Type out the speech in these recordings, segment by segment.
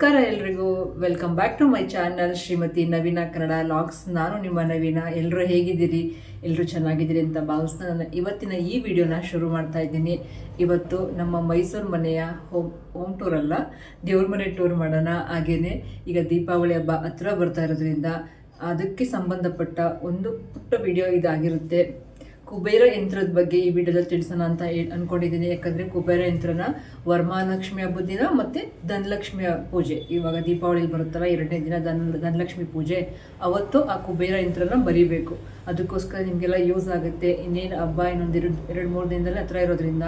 ನಮಸ್ಕಾರ ಎಲ್ರಿಗೂ. Welcome back to my channel Shrimati Naveena Kannada logs. ನಾನು ನಿಮ್ಮ ನವೀನ. ಎಲ್ಲರೂ ಹೇಗಿದ್ದೀರಿ? ಎಲ್ಲರೂ ಚೆನ್ನಾಗಿದ್ದೀರಿ ಅಂತ ಭಾವಿಸ್ತಾ ನಾನು ಇವತ್ತಿನ ಈ ವಿಡಿಯೋನ ಶುರು ಮಾಡ್ತಾ ಇದ್ದೀನಿ. ಇವತ್ತು ನಮ್ಮ ಮೈಸೂರು ಮನೆಯ ಹೋಮ್ ಟೂರ್ ಅಲ್ಲ, ದೇವ್ರ ಮನೆ ಟೂರ್ ಮಾಡೋಣ. ಹಾಗೇನೆ ಈಗ ದೀಪಾವಳಿ ಹಬ್ಬ ಹತ್ರ ಬರ್ತಾ ಇರೋದ್ರಿಂದ ಅದಕ್ಕೆ ಸಂಬಂಧಪಟ್ಟ ಒಂದು ಪುಟ್ಟ ವಿಡಿಯೋ ಇದಾಗಿರುತ್ತೆ. ಕುಬೇರ ಯಂತ್ರದ ಬಗ್ಗೆ ಈ ವಿಡಿಯೋದಲ್ಲಿ ತಿಳಿಸೋಣ ಅಂತ ಅನ್ಕೊಂಡಿದ್ದೀನಿ. ಯಾಕಂದರೆ ಕುಬೇರ ಯಂತ್ರನ ವರಮಹಾಲಕ್ಷ್ಮಿ ಹಬ್ಬದ ದಿನ ಮತ್ತು ಧನಲಕ್ಷ್ಮಿಯ ಪೂಜೆ, ಇವಾಗ ದೀಪಾವಳಿ ಬರುತ್ತಲ್ಲ, 2ನೇ ದಿನ ಧನಲಕ್ಷ್ಮಿ ಪೂಜೆ, ಅವತ್ತು ಆ ಕುಬೇರ ಯಂತ್ರನ ಬರೀಬೇಕು. ಅದಕ್ಕೋಸ್ಕರ ನಿಮಗೆಲ್ಲ ಯೂಸ್ ಆಗುತ್ತೆ. ಇನ್ನೇನು ಹಬ್ಬ ಇನ್ನೊಂದು 2-3 ದಿನದಲ್ಲಿ ಹತ್ರ ಇರೋದ್ರಿಂದ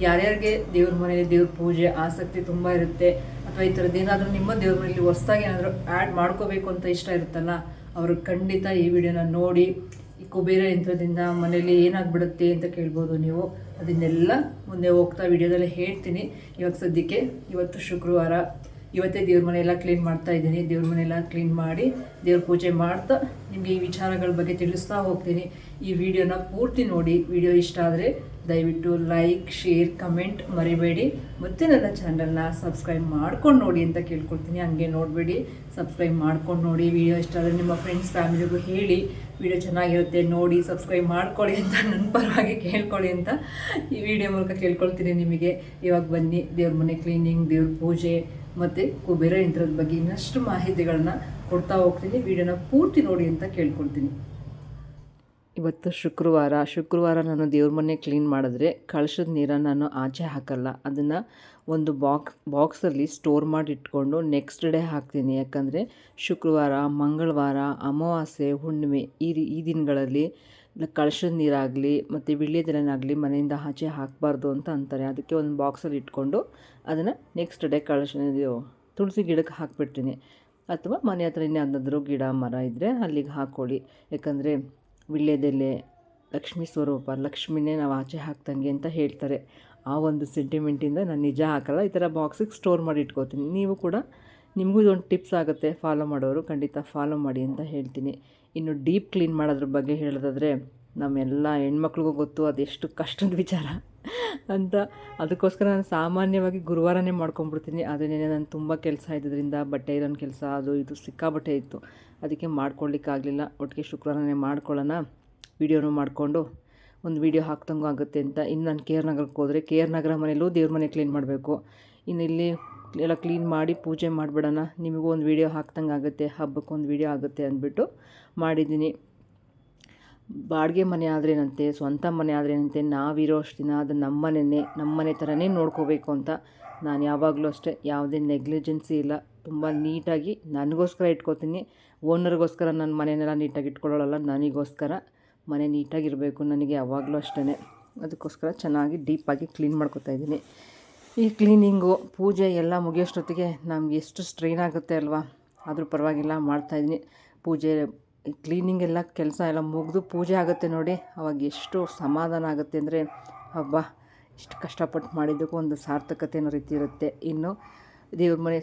ಯಾರ್ಯಾರಿಗೆ ದೇವ್ರ ಮನೆಯಲ್ಲಿ ದೇವ್ರ ಪೂಜೆ ಆಸಕ್ತಿ ತುಂಬ ಇರುತ್ತೆ, ಅಥವಾ ಈ ಥರದ್ದು ಏನಾದರೂ ನಿಮ್ಮ ದೇವ್ರ ಮನೆಯಲ್ಲಿ ಹೊಸ್ದಾಗಿ ಏನಾದರೂ ಆ್ಯಡ್ ಮಾಡ್ಕೋಬೇಕು ಅಂತ ಇಷ್ಟ ಇರುತ್ತಲ್ಲ, ಅವರು ಖಂಡಿತ ಈ ವಿಡಿಯೋನ ನೋಡಿ. ಈ ಕುಬೇರ ಯಂತ್ರದಿಂದ ಮನೇಲಿ ಏನಾಗ್ಬಿಡುತ್ತೆ ಅಂತ ಕೇಳ್ಬೋದು ನೀವು. ಅದನ್ನೆಲ್ಲ ಮುಂದೆ ಹೋಗ್ತಾ ವಿಡಿಯೋದಲ್ಲಿ ಹೇಳ್ತೀನಿ. ಇವಾಗ ಸದ್ಯಕ್ಕೆ ಇವತ್ತು ಶುಕ್ರವಾರ, ಇವತ್ತೇ ದೇವ್ರ ಮನೆಯೆಲ್ಲ ಕ್ಲೀನ್ ಮಾಡ್ತಾ ಇದ್ದೀನಿ. ದೇವ್ರ ಮನೆಯೆಲ್ಲ ಕ್ಲೀನ್ ಮಾಡಿ ದೇವ್ರ ಪೂಜೆ ಮಾಡ್ತಾ ನಿಮಗೆ ಈ ವಿಚಾರಗಳ ಬಗ್ಗೆ ತಿಳಿಸ್ತಾ ಹೋಗ್ತೀನಿ. ಈ ವಿಡಿಯೋನ ಪೂರ್ತಿ ನೋಡಿ. ವಿಡಿಯೋ ಇಷ್ಟ ಆದರೆ ದಯವಿಟ್ಟು ಲೈಕ್, ಶೇರ್, ಕಮೆಂಟ್ ಮರಿಬೇಡಿ. ಮತ್ತು ನನ್ನ ಚಾನಲ್ನ ಸಬ್ಸ್ಕ್ರೈಬ್ ಮಾಡ್ಕೊಂಡು ನೋಡಿ ಅಂತ ಕೇಳ್ಕೊಳ್ತೀನಿ. ಹಂಗೆ ನೋಡಬೇಡಿ, ಸಬ್ಸ್ಕ್ರೈಬ್ ಮಾಡ್ಕೊಂಡು ನೋಡಿ. ವಿಡಿಯೋ ಇಷ್ಟ ಆದರೆ ನಿಮ್ಮ ಫ್ರೆಂಡ್ಸ್ ಫ್ಯಾಮಿಲಿಗೂ ಹೇಳಿ, ವಿಡಿಯೋ ಚೆನ್ನಾಗಿರುತ್ತೆ ನೋಡಿ, ಸಬ್ಸ್ಕ್ರೈಬ್ ಮಾಡ್ಕೊಳ್ಳಿ ಅಂತ ನನ್ನ ಪರವಾಗಿ ಕೇಳ್ಕೊಳ್ಳಿ ಅಂತ ಈ ವಿಡಿಯೋ ಮೂಲಕ ಕೇಳ್ಕೊಳ್ತೀನಿ ನಿಮಗೆ. ಇವಾಗ ಬನ್ನಿ, ದೇವ್ರ ಮನೆ ಕ್ಲೀನಿಂಗ್, ದೇವ್ರ ಪೂಜೆ ಮತ್ತು ಕುಬೇರ ಯಂತ್ರದ ಬಗ್ಗೆ ಇನ್ನಷ್ಟು ಮಾಹಿತಿಗಳನ್ನ ಕೊಡ್ತಾ ಹೋಗ್ತೀನಿ. ವಿಡಿಯೋನ ಪೂರ್ತಿ ನೋಡಿ ಅಂತ ಕೇಳ್ಕೊಳ್ತೀನಿ. ಇವತ್ತು ಶುಕ್ರವಾರ ನಾನು ದೇವ್ರ ಮನೆ ಕ್ಲೀನ್ ಮಾಡಿದ್ರೆ ಕಳಶದ ನೀರನ್ನು ನಾನು ಆಚೆ ಹಾಕಲ್ಲ. ಅದನ್ನು ಒಂದು ಬಾಕ್ಸಲ್ಲಿ ಸ್ಟೋರ್ ಮಾಡಿ ಇಟ್ಕೊಂಡು ನೆಕ್ಸ್ಟ್ ಡೇ ಹಾಕ್ತೀನಿ. ಯಾಕಂದರೆ ಶುಕ್ರವಾರ, ಮಂಗಳವಾರ, ಅಮಾವಾಸ್ಯೆ, ಹುಣ್ಣಿಮೆ ಈ ದಿನಗಳಲ್ಲಿ ಕಳಶದ ನೀರಾಗಲಿ ಮತ್ತು ವೀಳ್ಯದೆಲೆನಾಗಲಿ ಮನೆಯಿಂದ ಆಚೆ ಹಾಕಬಾರ್ದು ಅಂತ ಅಂತಾರೆ. ಅದಕ್ಕೆ ಒಂದು ಬಾಕ್ಸಲ್ಲಿ ಇಟ್ಕೊಂಡು ಅದನ್ನು ನೆಕ್ಸ್ಟ್ ಡೇ ತುಳಸಿ ಗಿಡಕ್ಕೆ ಹಾಕಿಬಿಡ್ತೀನಿ. ಅಥವಾ ಮನೆ ಹತ್ರ ಇನ್ನೇನಾದರೂ ಗಿಡ ಮರ ಇದ್ದರೆ ಅಲ್ಲಿಗೆ ಹಾಕ್ಕೊಳ್ಳಿ. ಯಾಕಂದರೆ ವೀಳ್ಯದೆಲೆ ಲಕ್ಷ್ಮೀ ಸ್ವರೂಪ, ಲಕ್ಷ್ಮಿನೇ ನಾವು ಆಚೆ ಹಾಕ್ದಂಗೆ ಅಂತ ಹೇಳ್ತಾರೆ. ಆ ಒಂದು ಸೆಂಟಿಮೆಂಟಿಂದ ನಾನು ನಿಜ ಹಾಕಲ್ಲ, ಈ ಥರ ಬಾಕ್ಸಿಗೆ ಸ್ಟೋರ್ ಮಾಡಿ ಇಟ್ಕೋತೀನಿ. ನೀವು ಕೂಡ, ನಿಮಗೂ ಇದೊಂದು ಟಿಪ್ಸ್ ಆಗುತ್ತೆ, ಫಾಲೋ ಮಾಡೋರು ಖಂಡಿತ ಫಾಲೋ ಮಾಡಿ ಅಂತ ಹೇಳ್ತೀನಿ. ಇನ್ನು ಡೀಪ್ ಕ್ಲೀನ್ ಮಾಡೋದ್ರ ಬಗ್ಗೆ ಹೇಳೋದಾದರೆ, ನಮ್ಮೆಲ್ಲ ಹೆಣ್ಮಕ್ಳಿಗೂ ಗೊತ್ತು ಅದೆಷ್ಟು ಕಷ್ಟದ ವಿಚಾರ ಅಂತ. ಅದಕ್ಕೋಸ್ಕರ ನಾನು ಸಾಮಾನ್ಯವಾಗಿ ಗುರುವಾರನೇ ಮಾಡ್ಕೊಂಬಿಡ್ತೀನಿ. ಆದರೆ ನಾನು ತುಂಬ ಕೆಲಸ ಇದ್ದದ್ರಿಂದ, ಬಟ್ಟೆ ಇರೋನ್ ಕೆಲಸ ಅದು ಇದು ಸಿಕ್ಕಾಬಟ್ಟೆ ಇತ್ತು, ಅದಕ್ಕೆ ಮಾಡ್ಕೊಳ್ಳಿಕ್ಕಾಗಲಿಲ್ಲ. ಒಟ್ಟಿಗೆ ಶುಕ್ರವಾರನೇ ಮಾಡ್ಕೊಳ್ಳೋಣ, ವೀಡಿಯೋನೂ ಮಾಡಿಕೊಂಡು ಒಂದು ವೀಡಿಯೋ ಹಾಕ್ದಂಗೂ ಆಗುತ್ತೆ ಅಂತ. ಇನ್ನು ನಾನು KR ನಗರಕ್ಕೆ ಹೋದರೆ KR ನಗರ ಮನೆಯಲ್ಲೂ ದೇವ್ರ ಮನೆ ಕ್ಲೀನ್ ಮಾಡಬೇಕು. ಇನ್ನು ಇಲ್ಲಿ ಎಲ್ಲ ಕ್ಲೀನ್ ಮಾಡಿ ಪೂಜೆ ಮಾಡಿಬಿಡೋಣ, ನಿಮಗೂ ಒಂದು ವೀಡಿಯೋ ಹಾಕ್ದಂಗೆ ಆಗುತ್ತೆ, ಹಬ್ಬಕ್ಕೆ ಒಂದು ವೀಡಿಯೋ ಆಗುತ್ತೆ ಅಂದ್ಬಿಟ್ಟು ಮಾಡಿದ್ದೀನಿ. ಬಾಡಿಗೆ ಮನೆ ಆದ್ರೇನಂತೆ, ಸ್ವಂತ ಮನೆ ಆದ್ರೇನಂತೆ, ನಾವಿರೋ ಅಷ್ಟು ದಿನ ಅದು ನಮ್ಮ ಮನೆ ಥರನೇ ನೋಡ್ಕೋಬೇಕು ಅಂತ ನಾನು ಯಾವಾಗಲೂ ಅಷ್ಟೇ, ಯಾವುದೇ ನೆಗ್ಲಿಜೆನ್ಸಿ ಇಲ್ಲ. ತುಂಬ ನೀಟಾಗಿ ನನಗೋಸ್ಕರ ಇಟ್ಕೋತೀನಿ. ಓನರ್ಗೋಸ್ಕರ ನನ್ನ ಮನೆಯನ್ನೆಲ್ಲ ನೀಟಾಗಿ ಇಟ್ಕೊಳ್ಳೋಲ್ಲ, ನನಗೋಸ್ಕರ ಮನೆ ನೀಟಾಗಿರಬೇಕು ನನಗೆ ಯಾವಾಗಲೂ ಅಷ್ಟೇ. ಅದಕ್ಕೋಸ್ಕರ ಚೆನ್ನಾಗಿ ಡೀಪಾಗಿ ಕ್ಲೀನ್ ಮಾಡ್ಕೊತಾ ಇದ್ದೀನಿ. ಈ ಕ್ಲೀನಿಂಗು, ಪೂಜೆ ಎಲ್ಲ ಮುಗಿಯೋಷ್ಟೊತ್ತಿಗೆ ನಮ್ಗೆ ಎಷ್ಟು ಸ್ಟ್ರೈನ್ ಆಗುತ್ತೆ ಅಲ್ವಾ, ಆದರೂ ಪರವಾಗಿಲ್ಲ ಮಾಡ್ತಾಯಿದ್ದೀನಿ. ಪೂಜೆ ಕ್ಲೀನಿಂಗ್ ಎಲ್ಲ ಕೆಲಸ ಎಲ್ಲ ಮುಗಿದು ಪೂಜೆ ಆಗುತ್ತೆ ನೋಡಿ, ಅವಾಗ ಎಷ್ಟು ಸಮಾಧಾನ ಆಗುತ್ತೆ ಅಂದರೆ, ಹಬ್ಬ ಇಷ್ಟು ಕಷ್ಟಪಟ್ಟು ಮಾಡಿದ್ದಕ್ಕೂ ಒಂದು ಸಾರ್ಥಕತೆ ಅನ್ನೋ ರೀತಿ ಇರುತ್ತೆ. ಇನ್ನು ದೇವ್ರ ಮನೆ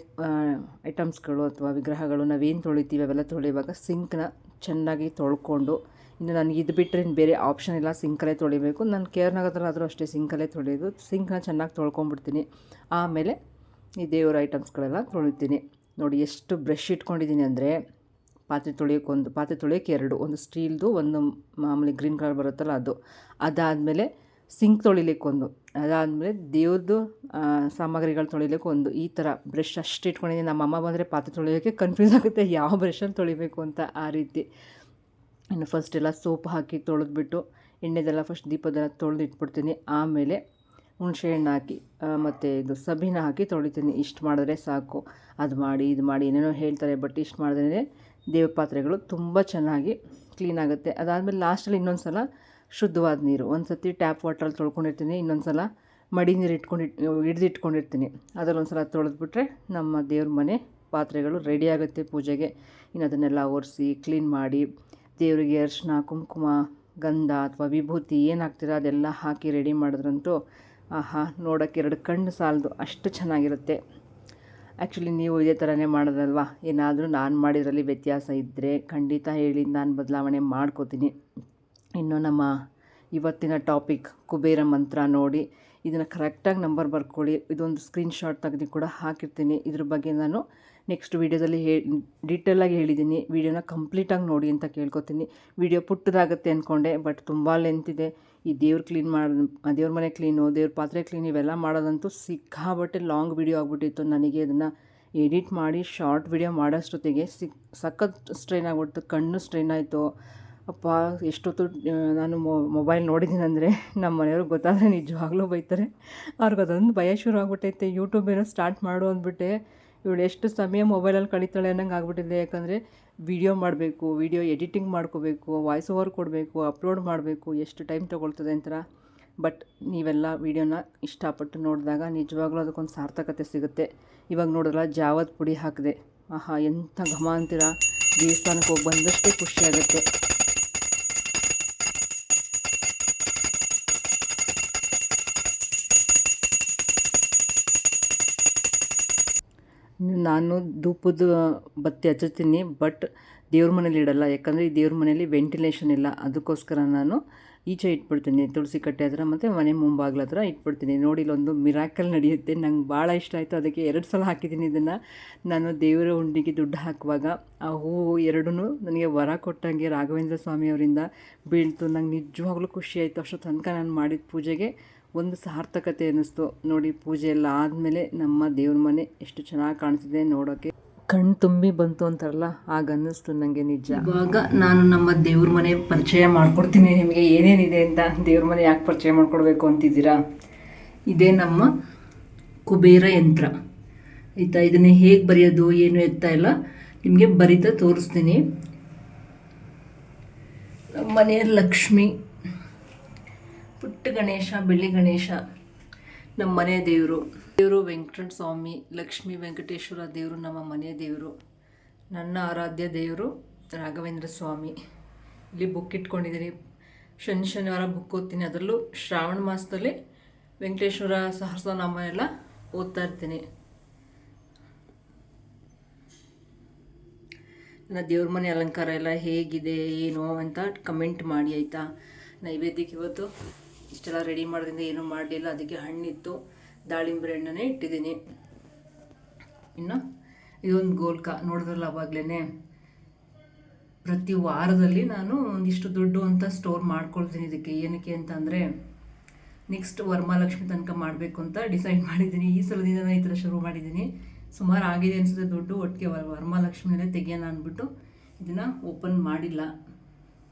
ಐಟಮ್ಸ್ಗಳು ಅಥವಾ ವಿಗ್ರಹಗಳು ನಾವೇನು ತೊಳಿತೀವಿ ಅವೆಲ್ಲ ತೊಳೆಯುವಾಗ ಸಿಂಕ್ನ ಚೆನ್ನಾಗಿ ತೊಳ್ಕೊಂಡು, ಇನ್ನು ನನಗೆ ಇದು ಬಿಟ್ಟರೆ ಇನ್ನು ಬೇರೆ ಆಪ್ಷನ್ ಇಲ್ಲ, ಸಿಂಕಲ್ಲೇ ತೊಳಿಬೇಕು. ನಾನು KR ನಗರದಲ್ಲಾದರೂ ಅಷ್ಟೇ ಸಿಂಕಲ್ಲೇ ತೊಳೆಯೋದು. ಸಿಂಕ್ನ ಚೆನ್ನಾಗಿ ತೊಳ್ಕೊಂಬಿಡ್ತೀನಿ. ಆಮೇಲೆ ಈ ದೇವ್ರ ಐಟಮ್ಸ್ಗಳೆಲ್ಲ ತೊಳಿತೀನಿ. ನೋಡಿ ಎಷ್ಟು ಬ್ರಷ್ ಇಟ್ಕೊಂಡಿದ್ದೀನಿ ಅಂದರೆ, ಪಾತ್ರೆ ತೊಳೆಯೋಕ್ಕೆ 2, ಒಂದು ಸ್ಟೀಲ್ದು, ಒಂದು ಮಾಮೂಲಿ ಗ್ರೀನ್ ಕಲರ್ ಬರುತ್ತಲ್ಲ ಅದು. ಅದಾದಮೇಲೆ ಸಿಂಕ್ ತೊಳಿಲಿಕ್ಕೆ ಒಂದು, ಅದಾದಮೇಲೆ ದೇವ್ರದ್ದು ಸಾಮಗ್ರಿಗಳು ತೊಳಿಲಿಕ್ಕೆ ಒಂದು. ಈ ಥರ ಬ್ರಷ್ ಅಷ್ಟು ಇಟ್ಕೊಂಡಿದ್ದೀನಿ. ನಮ್ಮ ಅಮ್ಮ ಬಂದರೆ ಪಾತ್ರೆ ತೊಳೆಯೋಕ್ಕೆ ಕನ್ಫ್ಯೂಸ್ ಆಗುತ್ತೆ ಯಾವ ಬ್ರಷಲ್ಲಿ ತೊಳಿಬೇಕು ಅಂತ, ಆ ರೀತಿ. ಇನ್ನು ಫಸ್ಟ್ ಎಲ್ಲ ಸೋಪ್ ಹಾಕಿ ತೊಳೆದ್ಬಿಟ್ಟು, ಎಣ್ಣೆದೆಲ್ಲ ಫಸ್ಟ್ ದೀಪದೆಲ್ಲ ತೊಳೆದು ಇಟ್ಬಿಡ್ತೀನಿ. ಆಮೇಲೆ ಹುಣಸೆ ಹಣ್ಣು ಹಾಕಿ ಮತ್ತು ಇದು ಸಬೀನ ಹಾಕಿ ತೊಳಿತೀನಿ. ಇಷ್ಟು ಮಾಡಿದ್ರೆ ಸಾಕು. ಅದು ಮಾಡಿ ಇದು ಮಾಡಿ ಏನೇನೋ ಹೇಳ್ತಾರೆ, ಬಟ್ ಇಷ್ಟು ಮಾಡಿದ್ರೆ ದೇವ್ರ ಪಾತ್ರೆಗಳು ತುಂಬ ಚೆನ್ನಾಗಿ ಕ್ಲೀನ್ ಆಗುತ್ತೆ. ಅದಾದಮೇಲೆ ಲಾಸ್ಟಲ್ಲಿ ಇನ್ನೊಂದು ಸಲ ಶುದ್ಧವಾದ ನೀರು, ಒಂದು ಸತಿ ಟ್ಯಾಪ್ ವಾಟ್ರಲ್ಲಿ ತೊಳ್ಕೊಂಡಿರ್ತೀನಿ, ಇನ್ನೊಂದು ಸಲ ಮಡಿ ನೀರು ಹಿಡಿದಿಟ್ಕೊಂಡಿರ್ತೀನಿ. ಅದರಲ್ಲಿ ಒಂದು ಸಲ ತೊಳೆದ್ಬಿಟ್ರೆ ನಮ್ಮ ದೇವ್ರ ಮನೆ ಪಾತ್ರೆಗಳು ರೆಡಿ ಆಗುತ್ತೆ ಪೂಜೆಗೆ. ಇನ್ನು ಅದನ್ನೆಲ್ಲ ಒರೆಸಿ ಕ್ಲೀನ್ ಮಾಡಿ, ದೇವರಿಗೆ ಅರಿಶಿನ, ಕುಂಕುಮ, ಗಂಧ ಅಥವಾ ವಿಭೂತಿ ಏನು ಹಾಕ್ತೀರಾ ಅದೆಲ್ಲ ಹಾಕಿ ರೆಡಿ ಮಾಡಿದ್ರಂತೂ ಆಹಾ, ನೋಡೋಕ್ಕೆ 2 ಕಣ್ಣು ಸಾಲದು, ಅಷ್ಟು ಚೆನ್ನಾಗಿರುತ್ತೆ. ಆ್ಯಕ್ಚುಲಿ ನೀವು ಇದೇ ಥರನೇ ಮಾಡೋದಲ್ವಾ? ಏನಾದರೂ ನಾನು ಮಾಡಿದ್ರಲ್ಲಿ ವ್ಯತ್ಯಾಸ ಇದ್ದರೆ ಖಂಡಿತ ಹೇಳಿ, ನಾನು ಬದಲಾವಣೆ ಮಾಡ್ಕೋತೀನಿ. ಇನ್ನು ನಮ್ಮ ಇವತ್ತಿನ ಟಾಪಿಕ್ ಕುಬೇರ ಮಂತ್ರ ನೋಡಿ. ಇದನ್ನು ಕರೆಕ್ಟಾಗಿ ನಂಬರ್ ಬರ್ಕೊಳ್ಳಿ. ಇದೊಂದು ಸ್ಕ್ರೀನ್ಶಾಟ್ ತೆಗೆದು ಕೂಡ ಹಾಕಿರ್ತೀನಿ. ಇದ್ರ ಬಗ್ಗೆ ನಾನು ನೆಕ್ಸ್ಟ್ ವೀಡಿಯೋದಲ್ಲಿ ಡೀಟೇಲಾಗಿ ಹೇಳಿದ್ದೀನಿ. ವೀಡಿಯೋನ ಕಂಪ್ಲೀಟಾಗಿ ನೋಡಿ ಅಂತ ಕೇಳ್ಕೊತೀನಿ. ವೀಡಿಯೋ ಪುಟ್ಟದಾಗುತ್ತೆ ಅಂದ್ಕೊಂಡೆ, ಬಟ್ ತುಂಬ ಲೆಂತ್ ಇದೆ. ಈ ದೇವ್ರು ಕ್ಲೀನ್ ದೇವ್ರ ಮನೆ ಕ್ಲೀನು, ದೇವ್ರ ಪಾತ್ರೆ ಕ್ಲೀನ್ ಇವೆಲ್ಲ ಮಾಡೋದಂತೂ ಸಿಕ್ಕಾಬಟ್ಟೆ ಲಾಂಗ್ ವೀಡಿಯೋ ಆಗಿಬಿಟ್ಟಿತ್ತು. ನನಗೆ ಅದನ್ನು ಎಡಿಟ್ ಮಾಡಿ ಶಾರ್ಟ್ ವೀಡಿಯೋ ಮಾಡೋಷ್ಟೊತ್ತಿಗೆ ಸಖತ್ ಸ್ಟ್ರೈನ್ ಆಗ್ಬಿಡ್ತು, ಕಣ್ಣು ಸ್ಟ್ರೈನ್ ಆಯಿತು. ಅಪ್ಪ ಎಷ್ಟೊತ್ತು ನಾನು ಮೊಬೈಲ್ ನೋಡಿದ್ದೀನಿ ಅಂದರೆ ನಮ್ಮ ಮನೆಯವ್ರಿಗೆ ಗೊತ್ತಾದರೆ ನಿಜವಾಗ್ಲೂ ಬೈತಾರೆ. ಅವ್ರಿಗೆ ಅದೊಂದು ಭಯ ಶುರು ಆಗ್ಬಿಟ್ಟೈತೆ. ಯೂಟ್ಯೂಬ್ ಏನೋ ಸ್ಟಾರ್ಟ್ ಮಾಡು ಅಂದ್ಬಿಟ್ಟೆ, ಇವಳು ಎಷ್ಟು ಸಮಯ ಮೊಬೈಲಲ್ಲಿ ಕಳೀತಾಳೆ ಅನ್ನೋಂಗೆ ಆಗ್ಬಿಟ್ಟಿದೆ. ಯಾಕಂದರೆ ವಿಡಿಯೋ ಮಾಡಬೇಕು, ವಿಡಿಯೋ ಎಡಿಟಿಂಗ್ ಮಾಡ್ಕೋಬೇಕು, ವಾಯ್ಸ್ ಓವರ್ ಕೊಡಬೇಕು, ಅಪ್ಲೋಡ್ ಮಾಡಬೇಕು, ಎಷ್ಟು ಟೈಮ್ ತೊಗೊಳ್ತದೆ ಅಂತ. ಬಟ್ ನೀವೆಲ್ಲ ವೀಡಿಯೋನ ಇಷ್ಟಪಟ್ಟು ನೋಡಿದಾಗ ನಿಜವಾಗ್ಲೂ ಅದಕ್ಕೊಂದು ಸಾರ್ಥಕತೆ ಸಿಗುತ್ತೆ. ಇವಾಗ ನೋಡಿದ್ರೆ ಜಾವದ ಪುಡಿ ಹಾಕಿದೆ, ಆಹಾ ಎಂಥ ಘಮ ಅಂತೀರ. ದೇವಸ್ಥಾನಕ್ಕೆ ಹೋಗಿ ಬಂದಷ್ಟೇ ಖುಷಿಯಾಗುತ್ತೆ. ನಾನು ಧೂಪದ ಬತ್ತಿ ಹಚ್ಚುತ್ತೀನಿ, ಬಟ್ ದೇವ್ರ ಮನೇಲಿ ಇಡಲ್ಲ. ಯಾಕಂದರೆ ಈ ದೇವ್ರ ಮನೇಲಿ ವೆಂಟಿಲೇಷನ್ ಇಲ್ಲ. ಅದಕ್ಕೋಸ್ಕರ ನಾನು ಈಚೆ ಇಟ್ಬಿಡ್ತೀನಿ, ತುಳಸಿ ಕಟ್ಟೆ ಹತ್ರ ಮತ್ತು ಮನೆ ಮುಂಬಾಗ್ಲ ಹತ್ರ ಇಟ್ಬಿಡ್ತೀನಿ. ನೋಡಿ ಇಲ್ಲೊಂದು ಮಿರಾಕಲ್ ನಡೆಯುತ್ತೆ. ನಂಗೆ ಭಾಳ ಇಷ್ಟ ಆಯಿತು, ಅದಕ್ಕೆ 2 ಸಲ ಹಾಕಿದ್ದೀನಿ ಇದನ್ನು. ನಾನು ದೇವರ ಹುಂಡಿಗೆ ದುಡ್ಡು ಹಾಕುವಾಗ ಆ ಹೂವು ಎರಡೂ ನನಗೆ ವರ ಕೊಟ್ಟಂಗೆ ರಾಘವೇಂದ್ರ ಸ್ವಾಮಿಯವರಿಂದ ಬೀಳ್ತು. ನಂಗೆ ನಿಜವಾಗ್ಲೂ ಖುಷಿ ಆಯಿತು. ಅಷ್ಟು ತನಕ ನಾನು ಮಾಡಿದ ಪೂಜೆಗೆ ಒಂದು ಸಾರ್ಥಕತೆ ಅನ್ನಿಸ್ತು. ನೋಡಿ ಪೂಜೆ ಎಲ್ಲ ಆದಮೇಲೆ ನಮ್ಮ ದೇವ್ರ ಮನೆ ಎಷ್ಟು ಚೆನ್ನಾಗಿ ಕಾಣಿಸ್ತಿದೆ ನೋಡೋಕ್ಕೆ, ಕಣ್ಣು ತುಂಬಿ ಬಂತು ಅಂತಾರಲ್ಲ, ಆಗ ಅನ್ನಿಸ್ತು ನನಗೆ ನಿಜ. ಇವಾಗ ನಾನು ನಮ್ಮ ದೇವ್ರ ಮನೆ ಪರಿಚಯ ಮಾಡ್ಕೊಡ್ತೀನಿ ನಿಮಗೆ, ಏನೇನಿದೆ ಅಂತ. ದೇವ್ರ ಮನೆ ಯಾಕೆ ಪರಿಚಯ ಮಾಡ್ಕೊಡ್ಬೇಕು ಅಂತಿದ್ದೀರಾ? ಇದೇ ನಮ್ಮ ಕುಬೇರ ಯಂತ್ರ ಆಯಿತಾ. ಇದನ್ನೇ ಹೇಗೆ ಬರೆಯೋದು ಏನು ಎತ್ತಾ ಇಲ್ಲ ನಿಮಗೆ ಬರಿತಾ ತೋರಿಸ್ತೀನಿ. ನಮ್ಮ ಮನೆಯ ಲಕ್ಷ್ಮಿ, ಪುಟ್ಟ ಗಣೇಶ, ಬೆಳ್ಳಿ ಗಣೇಶ ನಮ್ಮ ಮನೆ ದೇವರು. ವೆಂಕಟೇಶ್ವರ ಸ್ವಾಮಿ, ಲಕ್ಷ್ಮೀ ವೆಂಕಟೇಶ್ವರ ದೇವರು ನಮ್ಮ ಮನೆ ದೇವರು. ನನ್ನ ಆರಾಧ್ಯ ದೇವರು ರಾಘವೇಂದ್ರ ಸ್ವಾಮಿ. ಇಲ್ಲಿ ಬುಕ್ ಇಟ್ಕೊಂಡಿದ್ದೀನಿ, ಶನಿವಾರ ಬುಕ್ ಓದ್ತೀನಿ. ಅದರಲ್ಲೂ ಶ್ರಾವಣ ಮಾಸದಲ್ಲಿ ವೆಂಕಟೇಶ್ವರ ಸಹಸ್ರನಾಮ ಎಲ್ಲ ಓದ್ತಾ ಇರ್ತೀನಿ. ನನ್ನ ದೇವ್ರ ಮನೆ ಅಲಂಕಾರ ಎಲ್ಲ ಹೇಗಿದೆ ಏನು ಅಂತ ಕಮೆಂಟ್ ಮಾಡಿ ಆಯಿತಾ. ನೈವೇದ್ಯಕ್ಕೆ ಇವತ್ತು ಇಷ್ಟೆಲ್ಲ ರೆಡಿ ಮಾಡೋದ್ರಿಂದ ಏನೂ ಮಾಡಲಿಲ್ಲ, ಅದಕ್ಕೆ ಹಣ್ಣಿತ್ತು, ದಾಳಿಂಬೆ ಹಣ್ಣನ್ನೇ ಇಟ್ಟಿದ್ದೀನಿ. ಇನ್ನು ಇದೊಂದು ಗೋಲ್ಕ ನೋಡಿದ್ರಲ್ಲ ಅವಾಗಲೇ. ಪ್ರತಿ ವಾರದಲ್ಲಿ ನಾನು ಒಂದಿಷ್ಟು ದುಡ್ಡು ಅಂತ ಸ್ಟೋರ್ ಮಾಡ್ಕೊಳ್ತೀನಿ ಇದಕ್ಕೆ. ಏನಕ್ಕೆ ಅಂತ ಅಂದರೆ ನೆಕ್ಸ್ಟ್ ವರಮಹಾಲಕ್ಷ್ಮಿ ತನಕ ಮಾಡಬೇಕು ಅಂತ ಡಿಸೈಡ್ ಮಾಡಿದ್ದೀನಿ. ಈ ಸಲದಿಂದ ಈ ಥರ ಶುರು ಮಾಡಿದ್ದೀನಿ. ಸುಮಾರು ಆಗಿದೆ ಅನಿಸುತ್ತೆ ದುಡ್ಡು. ಒಟ್ಟಿಗೆ ವರಮಹಾಲಕ್ಷ್ಮಿಯಲ್ಲೇ ತೆಗಿಯೋಣ ಅಂದ್ಬಿಟ್ಟು ಇದನ್ನು ಓಪನ್ ಮಾಡಿಲ್ಲ.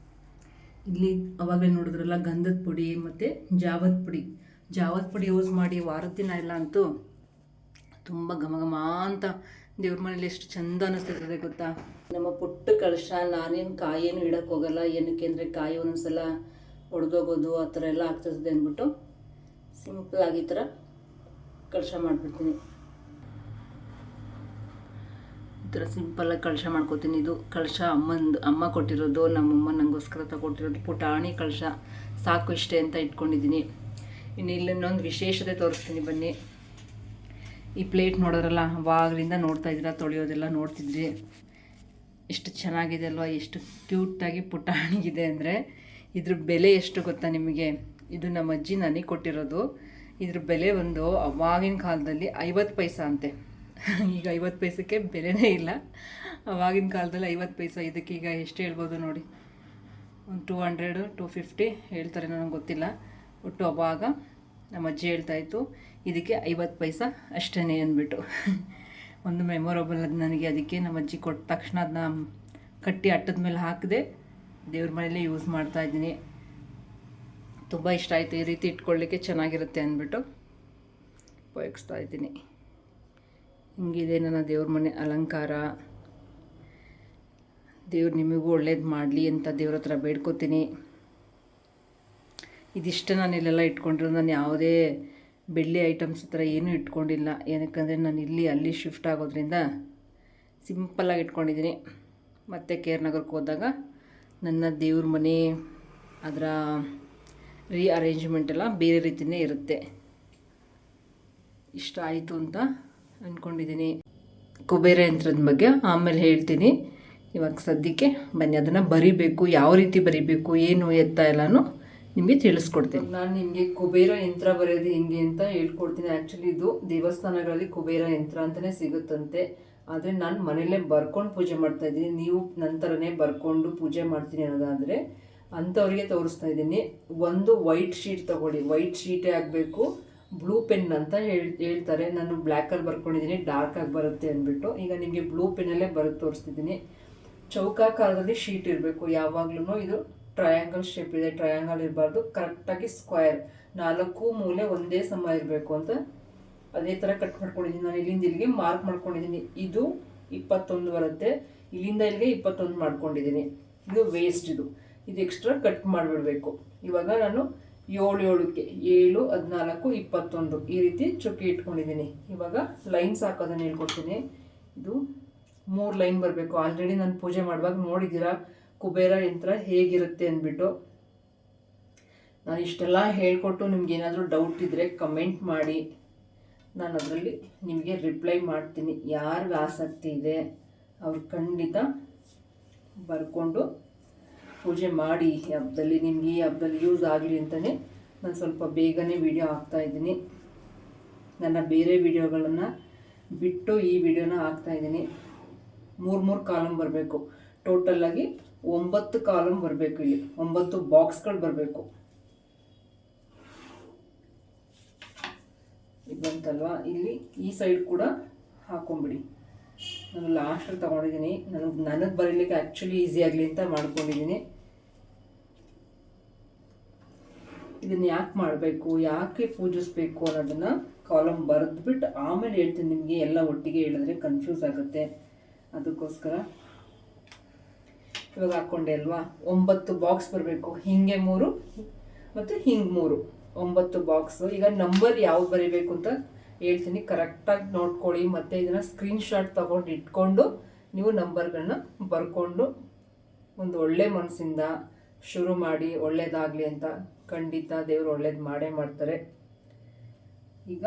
ಇಲ್ಲಿ ಅವಾಗಲೇ ನೋಡಿದ್ರಲ್ಲ ಗಂಧದ ಪುಡಿ ಮತ್ತು ಜಾವದ ಪುಡಿ ಯೂಸ್ ಮಾಡಿ ವಾರದ ದಿನ ಎಲ್ಲ ಅಂತೂ ತುಂಬ ಘಮ ಘಮ ಅಂತ ದೇವ್ರ ಮನೇಲಿ ಎಷ್ಟು ಚೆಂದ ಅನ್ನಿಸ್ತಿರ್ತದೆ ಗೊತ್ತಾ. ನಮ್ಮ ಪುಟ್ಟ ಕಳಶ, ನಾನೇನು ಕಾಯೇನು ಇಡೋಕ್ಕೆ ಹೋಗಲ್ಲ. ಏನಕ್ಕೆ ಅಂದರೆ ಕಾಯಿ ಒಂದೊಂದ್ಸಲ ಒಡೆದೋಗೋದು ಆ ಥರ ಎಲ್ಲ ಆಗ್ತಿರ್ತದೆ ಅಂದ್ಬಿಟ್ಟು ಸಿಂಪಲಾಗಿ ಈ ಥರ ಕಳಶ ಮಾಡಿಬಿಡ್ತೀನಿ. ಈ ಥರ ಸಿಂಪಲ್ಲಾಗಿ ಕಳಶ ಮಾಡ್ಕೋತೀನಿ. ಇದು ಕಳಶ ಅಮ್ಮ ಕೊಟ್ಟಿರೋದು, ನಮ್ಮಮ್ಮ ನನಗೋಸ್ಕರ ತಗೊಟ್ಟಿರೋದು ಪುಟಾಣಿ ಕಳಶ. ಸಾಕು ಇಷ್ಟೇ ಅಂತ ಇಟ್ಕೊಂಡಿದ್ದೀನಿ. ಇನ್ನು ಇಲ್ಲೊಂದು ವಿಶೇಷತೆ ತೋರಿಸ್ತೀನಿ ಬನ್ನಿ. ಈ ಪ್ಲೇಟ್ ನೋಡೋದ್ರಲ್ಲ, ಅವಾಗಲಿಂದ ನೋಡ್ತಾ ಇದ್ದೀರಾ, ತೊಳೆಯೋದೆಲ್ಲ ನೋಡ್ತಿದ್ರಿ. ಎಷ್ಟು ಚೆನ್ನಾಗಿದೆ ಅಲ್ವಾ, ಎಷ್ಟು ಕ್ಯೂಟಾಗಿ ಪುಟಾಣಿಗಿದೆ ಅಂದರೆ. ಇದ್ರ ಬೆಲೆ ಎಷ್ಟು ಗೊತ್ತಾ ನಿಮಗೆ? ಇದು ನಮ್ಮ ಅಜ್ಜಿ ನನಗೆ ಕೊಟ್ಟಿರೋದು. ಇದ್ರ ಬೆಲೆ ಒಂದು ಅವಾಗಿನ ಕಾಲದಲ್ಲಿ 50 ಪೈಸಾ ಅಂತೆ. ಈಗ 50 ಪೈಸಕ್ಕೆ ಬೆಲೆನೇ ಇಲ್ಲ. ಅವಾಗಿನ ಕಾಲದಲ್ಲಿ 50 ಪೈಸಾ. ಇದಕ್ಕೀಗ ಎಷ್ಟು ಹೇಳ್ಬೋದು ನೋಡಿ, ಒಂದು 200 250 ಹೇಳ್ತಾರೆ, ನನಗೆ ಗೊತ್ತಿಲ್ಲ. ಒಟ್ಟು ಅವಾಗ ನಮ್ಮ ಅಜ್ಜಿ ಹೇಳ್ತಾಯಿತ್ತು ಇದಕ್ಕೆ 50 ಪೈಸಾ ಅಷ್ಟೇ ಅಂದ್ಬಿಟ್ಟು. ಒಂದು ಮೆಮೊರಬಲ್ ಅದು ನನಗೆ. ಅದಕ್ಕೆ ನಮ್ಮ ಅಜ್ಜಿ ಕೊಟ್ಟ ತಕ್ಷಣ ಅದನ್ನ ಕಟ್ಟಿ ಅಟ್ಟದ ಮೇಲೆ ಹಾಕಿದೆ, ದೇವ್ರ ಮನೆಯಲ್ಲೇ ಯೂಸ್ ಮಾಡ್ತಾಯಿದ್ದೀನಿ. ತುಂಬ ಇಷ್ಟ ಆಯಿತು. ಈ ರೀತಿ ಇಟ್ಕೊಳ್ಳಿಕ್ಕೆ ಚೆನ್ನಾಗಿರುತ್ತೆ ಅಂದ್ಬಿಟ್ಟು ಉಪಯೋಗಿಸ್ತಾ ಇದ್ದೀನಿ. ಹಿಂಗಿದೆ ನನ್ನ ದೇವ್ರ ಮನೆ ಅಲಂಕಾರ. ದೇವ್ರು ನಿಮಗೂ ಒಳ್ಳೇದು ಮಾಡಲಿ ಅಂತ ದೇವ್ರ ಹತ್ರ ಬೇಡ್ಕೋತೀನಿ. ಇದಿಷ್ಟು ನಾನು ಇಲ್ಲೆಲ್ಲ ಇಟ್ಕೊಂಡಿರೋದು. ನಾನು ಯಾವುದೇ ಬೆಳ್ಳಿ ಐಟಮ್ಸ್ ಹತ್ರ ಏನೂ ಇಟ್ಕೊಂಡಿಲ್ಲ. ಏನಕ್ಕಂದರೆ ನಾನು ಇಲ್ಲಿ ಅಲ್ಲಿ ಶಿಫ್ಟ್ ಆಗೋದ್ರಿಂದ ಸಿಂಪಲ್ಲಾಗಿ ಇಟ್ಕೊಂಡಿದ್ದೀನಿ. ಮತ್ತು ಕೇರ್ನಗರಕ್ಕೆ ಹೋದಾಗ ನನ್ನ ದೇವ್ರ ಮನೆ ಅದರ ರೀಅರೇಂಜ್ಮೆಂಟ್ ಎಲ್ಲ ಬೇರೆ ರೀತಿಯೇ ಇರುತ್ತೆ. ಇಷ್ಟ ಆಯಿತು ಅಂತ ಅಂದ್ಕೊಂಡಿದ್ದೀನಿ. ಕುಬೇರ ಯಂತ್ರದ ಬಗ್ಗೆ ಆಮೇಲೆ ಹೇಳ್ತೀನಿ. ಇವಾಗ ಸದ್ಯಕ್ಕೆ ಬನ್ನಿ ಅದನ್ನು ಬರಿಬೇಕು, ಯಾವ ರೀತಿ ಬರಿಬೇಕು, ಏನು ಎತ್ತ ಎಲ್ಲನೂ ನಿಮಗೆ ತಿಳಿಸ್ಕೊಡ್ತೀನಿ. ನಾನು ನಿಮಗೆ ಕುಬೇರ ಯಂತ್ರ ಬರೆಯೋದು ಹೆಂಗೆ ಅಂತ ಹೇಳ್ಕೊಡ್ತೀನಿ. ಆ್ಯಕ್ಚುಲಿ ಇದು ದೇವಸ್ಥಾನಗಳಲ್ಲಿ ಕುಬೇರ ಯಂತ್ರ ಅಂತಲೇ ಸಿಗುತ್ತಂತೆ. ಆದರೆ ನಾನು ಮನೆಯಲ್ಲೇ ಬರ್ಕೊಂಡು ಪೂಜೆ ಮಾಡ್ತಾಯಿದ್ದೀನಿ. ನೀವು ನಂತರನೇ ಬರ್ಕೊಂಡು ಪೂಜೆ ಮಾಡ್ತೀನಿ ಅನ್ನೋದಾದರೆ ಅಂಥವ್ರಿಗೆ ತೋರಿಸ್ತಾ ಇದ್ದೀನಿ. ಒಂದು ವೈಟ್ ಶೀಟ್ ತೊಗೊಳ್ಳಿ, ವೈಟ್ ಶೀಟೇ ಆಗಬೇಕು, ಬ್ಲೂ ಪೆನ್ ಅಂತ ಹೇಳ್ತಾರೆ. ನಾನು ಬ್ಲ್ಯಾಕಲ್ಲಿ ಬರ್ಕೊಂಡಿದ್ದೀನಿ, ಡಾರ್ಕಾಗಿ ಬರುತ್ತೆ ಅಂದ್ಬಿಟ್ಟು. ಈಗ ನಿಮಗೆ ಬ್ಲೂ ಪೆನ್ನಲ್ಲೇ ಬರೋದು ತೋರಿಸ್ತಿದ್ದೀನಿ. ಚೌಕಾಕಾರದಲ್ಲಿ ಶೀಟ್ ಇರಬೇಕು ಯಾವಾಗ್ಲೂ. ಇದು ಟ್ರಯಾಂಗಲ್ ಶೇಪ್ ಇದೆ, ಟ್ರಯಾಂಗಲ್ ಇರಬಾರ್ದು, ಕರೆಕ್ಟಾಗಿ ಸ್ಕ್ವೇರ್, 4 ಮೂಲೆ ಒಂದೇ ಸಮ ಇರಬೇಕು ಅಂತ ಅದೇ ಥರ ಕಟ್ ಮಾಡ್ಕೊಂಡಿದ್ದೀನಿ. ನಾನು ಇಲ್ಲಿಂದ ಇಲ್ಲಿಗೆ ಮಾರ್ಕ್ ಮಾಡ್ಕೊಂಡಿದ್ದೀನಿ. ಇದು 21 ಬರುತ್ತೆ, ಇಲ್ಲಿಂದ ಇಲ್ಲಿಗೆ 21 ಮಾಡ್ಕೊಂಡಿದ್ದೀನಿ. ಇದು ವೇಸ್ಟ್, ಇದು ಎಕ್ಸ್ಟ್ರಾ ಕಟ್ ಮಾಡಿಬಿಡ್ಬೇಕು. ಇವಾಗ ನಾನು 7ಕ್ಕೆ 7, 14, 21 ಈ ರೀತಿ ಚುಕ್ಕಿ ಇಟ್ಕೊಂಡಿದ್ದೀನಿ. ಇವಾಗ ಲೈನ್ಸ್ ಹಾಕೋದನ್ನು ಹೇಳ್ಕೊಡ್ತೀನಿ. ಇದು 3 ಲೈನ್ ಬರಬೇಕು. ಆಲ್ರೆಡಿ ನಾನು ಪೂಜೆ ಮಾಡುವಾಗ ನೋಡಿದ್ದೀರಾ ಕುಬೇರ ಯಂತ್ರ ಹೇಗಿರುತ್ತೆ ಅಂದ್ಬಿಟ್ಟು. ನಾನು ಇಷ್ಟೆಲ್ಲ ಹೇಳ್ಕೊಟ್ಟು ನಿಮ್ಗೆ ಏನಾದರೂ ಡೌಟ್ ಇದ್ದರೆ ಕಮೆಂಟ್ ಮಾಡಿ, ನಾನು ಅದರಲ್ಲಿ ನಿಮಗೆ ರಿಪ್ಲೈ ಮಾಡ್ತೀನಿ. ಯಾರಿಗೆ ಆಸಕ್ತಿ ಇದೆ ಅವ್ರು ಖಂಡಿತ ಬರ್ಕೊಂಡು ಪೂಜೆ ಮಾಡಿ. ಈ ಹಬ್ಬದಲ್ಲಿ ನಿಮ್ಗೆ ಈ ಹಬ್ಬದಲ್ಲಿ ಯೂಸ್ ಆಗಲಿ ಅಂತಲೇ ನಾನು ಸ್ವಲ್ಪ ಬೇಗನೆ ವಿಡಿಯೋ ಹಾಕ್ತಾಯಿದ್ದೀನಿ. ನನ್ನ ಬೇರೆ ವಿಡಿಯೋಗಳನ್ನು ಬಿಟ್ಟು ಈ ವಿಡಿಯೋನ ಹಾಕ್ತಾಯಿದ್ದೀನಿ. 3 ಕಾಲಮ್ ಬರಬೇಕು. ಟೋಟಲಾಗಿ 9 ಕಾಲಮ್ ಬರಬೇಕು. ಇಲ್ಲಿ 9 ಬಾಕ್ಸ್ಗಳು ಬರಬೇಕು. ಇದಂತಲ್ವಾ, ಇಲ್ಲಿ ಈ ಸೈಡ್ ಕೂಡ ಹಾಕೊಂಬಿಡಿ. ನಾನು ಲಾಸ್ಟಲ್ಲಿ ತೊಗೊಂಡಿದ್ದೀನಿ. ನನಗೆ ಬರೀಲಿಕ್ಕೆ ಆ್ಯಕ್ಚುಲಿ ಈಸಿ ಆಗಲಿ ಅಂತ ಮಾಡ್ಕೊಂಡಿದ್ದೀನಿ. ಇದನ್ನು ಯಾಕೆ ಮಾಡಬೇಕು, ಯಾಕೆ ಪೂಜಿಸ್ಬೇಕು ಅನ್ನೋದನ್ನು ಕಾಲಮ್ ಬರೆದ್ಬಿಟ್ಟು ಆಮೇಲೆ ಹೇಳ್ತೀನಿ ನಿಮಗೆ. ಎಲ್ಲ ಒಟ್ಟಿಗೆ ಹೇಳಿದ್ರೆ ಕನ್ಫ್ಯೂಸ್ ಆಗುತ್ತೆ, ಅದಕ್ಕೋಸ್ಕರ ಇವಾಗ ಹಾಕ್ಕೊಂಡೆ ಅಲ್ವಾ. 9 ಬಾಕ್ಸ್ ಬರಬೇಕು. ಹಿಂಗೆ 3 ಮತ್ತು ಹಿಂಗೆ 3, 9 ಬಾಕ್ಸು. ಈಗ ನಂಬರ್ ಯಾವ್ದು ಬರೀಬೇಕು ಅಂತ ಹೇಳ್ತೀನಿ, ಕರೆಕ್ಟಾಗಿ ನೋಡ್ಕೊಳ್ಳಿ. ಮತ್ತು ಇದನ್ನು ಸ್ಕ್ರೀನ್ಶಾಟ್ ತೊಗೊಂಡು ಇಟ್ಕೊಂಡು ನೀವು ನಂಬರ್ಗಳನ್ನ ಬರ್ಕೊಂಡು ಒಂದು ಒಳ್ಳೆ ಮನಸ್ಸಿಂದ ಶುರು ಮಾಡಿ. ಒಳ್ಳೇದಾಗಲಿ ಅಂತ ಖಂಡಿತ ದೇವರು ಒಳ್ಳೇದು ಮಾಡೇ ಮಾಡ್ತಾರೆ. ಈಗ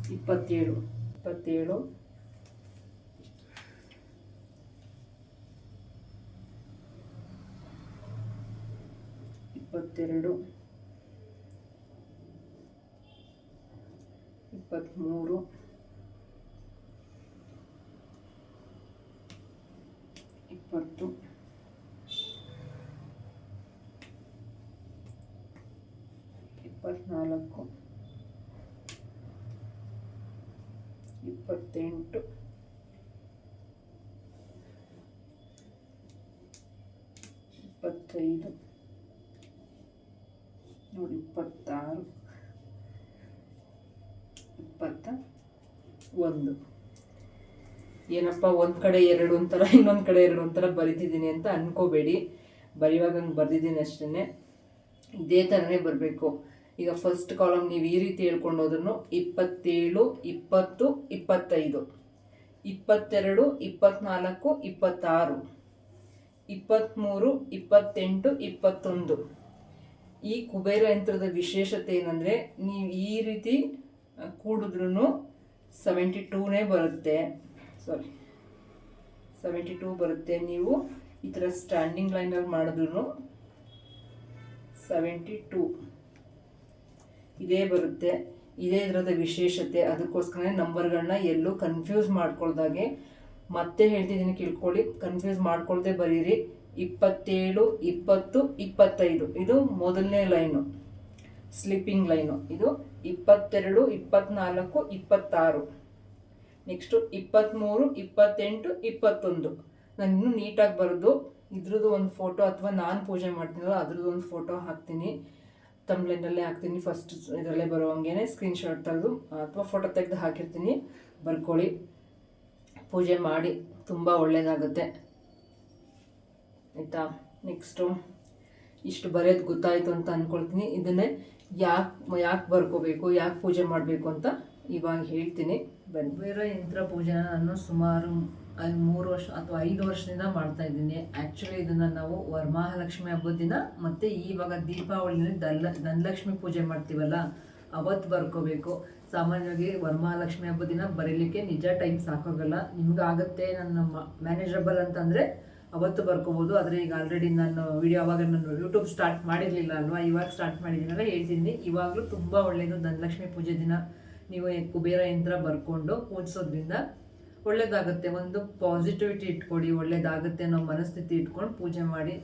27, 22, 23, 24, 20, 24, 28, 25 ನೋಡಿ, 26, 21. ಏನಪ್ಪ ಒಂದು ಕಡೆ 2 ಒಂಥರ ಇನ್ನೊಂದು ಕಡೆ 2 ಒಂಥರ ಬರಿತಿದ್ದೀನಿ ಅಂತ ಅನ್ಕೋಬೇಡಿ. ಬರೆಯುವಾಗ ಹಂಗೆ ಬರೆದಿದ್ದೀನಿ ಅಷ್ಟೇ. ಇದೇ ಥರನೇ ಬರಬೇಕು. ಈಗ ಫಸ್ಟ್ ಕಾಲಮ್ ನೀವು ಈ ರೀತಿ ಹೇಳ್ಕೊಂಡು ಹೋದ್ರೂ 27, 20, 25, 22, 24, 26, 23, 28, 21. ಈ ಕುಬೇರ ಯಂತ್ರದ ವಿಶೇಷತೆ ಏನಂದರೆ, ನೀವು ಈ ರೀತಿ ಕೂಡಿದ್ರೂ 72ನೇ ಬರುತ್ತೆ. 72 ಬರುತ್ತೆ. ನೀವು ಈ ಥರ ಸ್ಟ್ಯಾಂಡಿಂಗ್ ಲೈನಲ್ಲಿ ಮಾಡಿದ್ರೂ 72 ಇದೇ ಬರುತ್ತೆ. ಇದೇ ಇದರದ ವಿಶೇಷತೆ. ಅದಕ್ಕೋಸ್ಕರ ನಂಬರ್ಗಳನ್ನ ಎಲ್ಲೂ ಕನ್ಫ್ಯೂಸ್ ಮಾಡ್ಕೊಳ್ದಾಗೆ ಮತ್ತೆ ಹೇಳ್ತಿದ್ದೀನಿ, ಕೇಳ್ಕೊಳ್ಳಿ. ಕನ್ಫ್ಯೂಸ್ ಮಾಡ್ಕೊಳ್ದೆ ಬರೀರಿ. 27, 20, 25 ಇದು ಮೊದಲನೇ ಲೈನು, ಸ್ಲಿಪ್ಪಿಂಗ್ ಲೈನು. ಇದು 22, 24, 26. ನೆಕ್ಸ್ಟು 23, 28, 21. ನಾನು ಇನ್ನೂ ನೀಟಾಗಿ ಬರೆದು ಇದ್ರದ್ದು ಒಂದು ಫೋಟೋ, ಅಥವಾ ನಾನು ಪೂಜೆ ಮಾಡ್ತೀನಲ್ಲ ಅದ್ರದ್ದು ಒಂದು ಫೋಟೋ ಹಾಕ್ತೀನಿ, ತಮ್ಲೈನಲ್ಲೇ ಹಾಕ್ತೀನಿ. ಫಸ್ಟ್ ಇದರಲ್ಲೇ ಬರೋ ಹಂಗೇನೆ ಸ್ಕ್ರೀನ್ಶಾಟ್ ತೆಗೆದು ಅಥವಾ ಫೋಟೋ ತೆಗೆದು ಹಾಕಿರ್ತೀನಿ. ಬರ್ಕೊಳ್ಳಿ, ಪೂಜೆ ಮಾಡಿ, ತುಂಬ ಒಳ್ಳೆಯದಾಗುತ್ತೆ ಆಯಿತಾ. ನೆಕ್ಸ್ಟು ಇಷ್ಟು ಬರೆಯೋದು ಗೊತ್ತಾಯಿತು ಅಂತ ಅಂದ್ಕೊಳ್ತೀನಿ. ಇದನ್ನೇ ಯಾಕೆ ಬರ್ಕೋಬೇಕು, ಯಾಕೆ ಪೂಜೆ ಮಾಡಬೇಕು ಅಂತ ಇವಾಗ ಹೇಳ್ತೀನಿ. ಬನ್ನಿ. ಬೇರೆ ಯಂತ್ರ ಪೂಜೆನ ನಾನು ಸುಮಾರು 3 ವರ್ಷ ಅಥವಾ 5 ವರ್ಷದಿಂದ ಮಾಡ್ತಾ ಇದ್ದೀನಿ. ಆ್ಯಕ್ಚುಲಿ ಇದನ್ನು ನಾವು ವರಮಹಾಲಕ್ಷ್ಮಿ ಹಬ್ಬದ ದಿನ ಮತ್ತು ಇವಾಗ ದೀಪಾವಳಿನಲ್ಲಿ ಧನಲಕ್ಷ್ಮಿ ಪೂಜೆ ಮಾಡ್ತೀವಲ್ಲ ಅವತ್ತು ಬರ್ಕೋಬೇಕು. ಸಾಮಾನ್ಯವಾಗಿ ವರಮಹಾಲಕ್ಷ್ಮಿ ಹಬ್ಬದ ದಿನ ಬರೀಲಿಕ್ಕೆ ನಿಜ ಟೈಮ್ ಸಾಕಾಗಲ್ಲ. ನಿಮ್ಗಾಗುತ್ತೆ, ನನ್ನ ಮ್ಯಾನೇಜಬಲ್ ಅಂತಂದರೆ ಅವತ್ತು ಬರ್ಕೋಬೋದು. ಆದರೆ ಈಗ ಆಲ್ರೆಡಿ ನಾನು ವಿಡಿಯೋ ಆವಾಗ ನಾನು ಯೂಟ್ಯೂಬ್ ಸ್ಟಾರ್ಟ್ ಮಾಡಿರಲಿಲ್ಲ ಅಲ್ವಾ, ಇವಾಗ ಸ್ಟಾರ್ಟ್ ಮಾಡಿದ್ದೀನಲ್ಲ ಹೇಳ್ತೀನಿ. ಇವಾಗಲೂ ತುಂಬ ಒಳ್ಳೆಯದು ಧನಲಕ್ಷ್ಮಿ ಪೂಜೆ ದಿನ ನೀವು ಕುಬೇರ ಯಂತ್ರ ಬರ್ಕೊಂಡು ಪೂಜಿಸೋದ್ರಿಂದ ಒಳ್ಳೇದಾಗುತ್ತೆ. ಒಂದು ಪಾಸಿಟಿವಿಟಿ ಇಟ್ಕೊಳ್ಳಿ, ಒಳ್ಳೇದಾಗುತ್ತೆ ಅನ್ನೋ ಮನಸ್ಥಿತಿ ಇಟ್ಕೊಂಡು ಪೂಜೆ ಮಾಡಿ,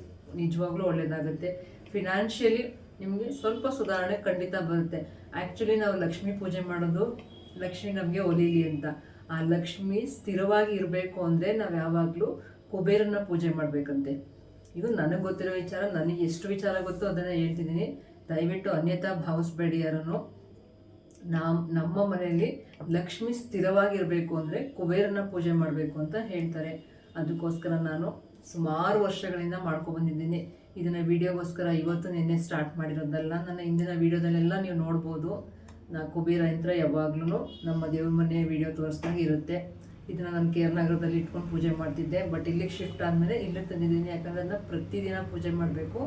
ನಿಜವಾಗ್ಲೂ ಒಳ್ಳೇದಾಗುತ್ತೆ. ಫಿನಾನ್ಷಿಯಲಿ ನಿಮಗೆ ಸ್ವಲ್ಪ ಸುಧಾರಣೆ ಖಂಡಿತ ಬರುತ್ತೆ. ಆ್ಯಕ್ಚುಲಿ ನಾವು ಲಕ್ಷ್ಮೀ ಪೂಜೆ ಮಾಡೋದು ಲಕ್ಷ್ಮಿ ನಮಗೆ ಒಲಿಲಿ ಅಂತ. ಆ ಲಕ್ಷ್ಮಿ ಸ್ಥಿರವಾಗಿ ಇರಬೇಕು ಅಂದರೆ ನಾವು ಯಾವಾಗಲೂ ಕುಬೇರನ ಪೂಜೆ ಮಾಡಬೇಕಂತೆ. ಇದು ನನಗೆ ಗೊತ್ತಿರೋ ವಿಚಾರ, ನನಗೆ ಎಷ್ಟು ವಿಚಾರ ಗೊತ್ತೋ ಅದನ್ನು ಹೇಳ್ತಿದ್ದೀನಿ. ದಯವಿಟ್ಟು ಅನ್ಯಥಾ ಭಾವಿಸ್ಬೇಡಿ ಯಾರನ್ನು. ನಮ್ಮ ಮನೆಯಲ್ಲಿ ಲಕ್ಷ್ಮಿ ಸ್ಥಿರವಾಗಿರಬೇಕು ಅಂದರೆ ಕುಬೇರನ ಪೂಜೆ ಮಾಡಬೇಕು ಅಂತ ಹೇಳ್ತಾರೆ. ಅದಕ್ಕೋಸ್ಕರ ನಾನು ಸುಮಾರು ವರ್ಷಗಳಿಂದ ಮಾಡ್ಕೊಬಂದಿದ್ದೀನಿ. ಇದನ್ನು ವಿಡಿಯೋಗೋಸ್ಕರ ಇವತ್ತು ನಿನ್ನೆ ಸ್ಟಾರ್ಟ್ ಮಾಡಿರೋದಲ್ಲ. ನನ್ನ ಹಿಂದಿನ ವಿಡಿಯೋದಲ್ಲೆಲ್ಲ ನೀವು ನೋಡ್ಬೋದು. ಕುಬೇರ ಯಂತ್ರ ಯಾವಾಗ್ಲೂ ನಮ್ಮ ದೇವ್ರ ಮನೆ ವಿಡಿಯೋ ತೋರಿಸ್ದಾಗ ಇರುತ್ತೆ. ಇದನ್ನು ನಾನು ಕೇರ್ನಗರದಲ್ಲಿ ಇಟ್ಕೊಂಡು ಪೂಜೆ ಮಾಡ್ತಿದ್ದೆ. ಬಟ್ ಇಲ್ಲಿಗೆ ಶಿಫ್ಟ್ ಆದಮೇಲೆ ಇಲ್ಲಿಗೆ ತಂದಿದ್ದೀನಿ. ಯಾಕಂದರೆ ಅದನ್ನ ಪ್ರತಿದಿನ ಪೂಜೆ ಮಾಡಬೇಕು.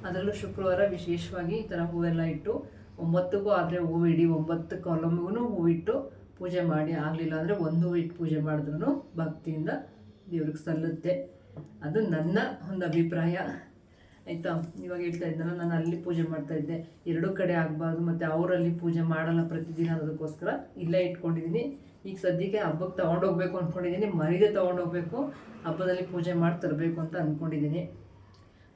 ಅದರಲ್ಲೂ ಶುಕ್ರವಾರ ವಿಶೇಷವಾಗಿ ಈ ಥರ ಹೂವೆಲ್ಲ ಇಟ್ಟು 9ಕ್ಕೂ ಆದರೆ ಹೂವು ಇಡಿ, 9 ಕಾಲಮ್ಗೂ ಹೂವಿಟ್ಟು ಪೂಜೆ ಮಾಡಿ. ಆಗಲಿಲ್ಲ ಅಂದರೆ ಒಂದು ಹೂವು ಇಟ್ಟು ಪೂಜೆ ಮಾಡಿದ್ರೂ ಭಕ್ತಿಯಿಂದ ದೇವ್ರಿಗೆ ಸಲ್ಲುತ್ತೆ. ಅದು ನನ್ನ ಒಂದು ಅಭಿಪ್ರಾಯ ಆಯಿತಾ. ಇವಾಗ ಹೇಳ್ತಾ ಇದ್ದಲ್ಲ, ನಾನು ಅಲ್ಲಿ ಪೂಜೆ ಮಾಡ್ತಾಯಿದ್ದೆ. ಎರಡೂ ಕಡೆ ಆಗಬಾರ್ದು, ಮತ್ತು ಅವರಲ್ಲಿ ಪೂಜೆ ಮಾಡಲ್ಲ ಪ್ರತಿದಿನ, ಅದಕ್ಕೋಸ್ಕರ ಇಲ್ಲೇ ಇಟ್ಕೊಂಡಿದ್ದೀನಿ. ಈಗ ಸದ್ಯಕ್ಕೆ ಹಬ್ಬಕ್ಕೆ ತೊಗೊಂಡೋಗ್ಬೇಕು ಅಂದ್ಕೊಂಡಿದ್ದೀನಿ. ಮರಿದೇ ತೊಗೊಂಡೋಗ್ಬೇಕು, ಹಬ್ಬದಲ್ಲಿ ಪೂಜೆ ಮಾಡಿ ತರಬೇಕು ಅಂತ ಅಂದ್ಕೊಂಡಿದ್ದೀನಿ.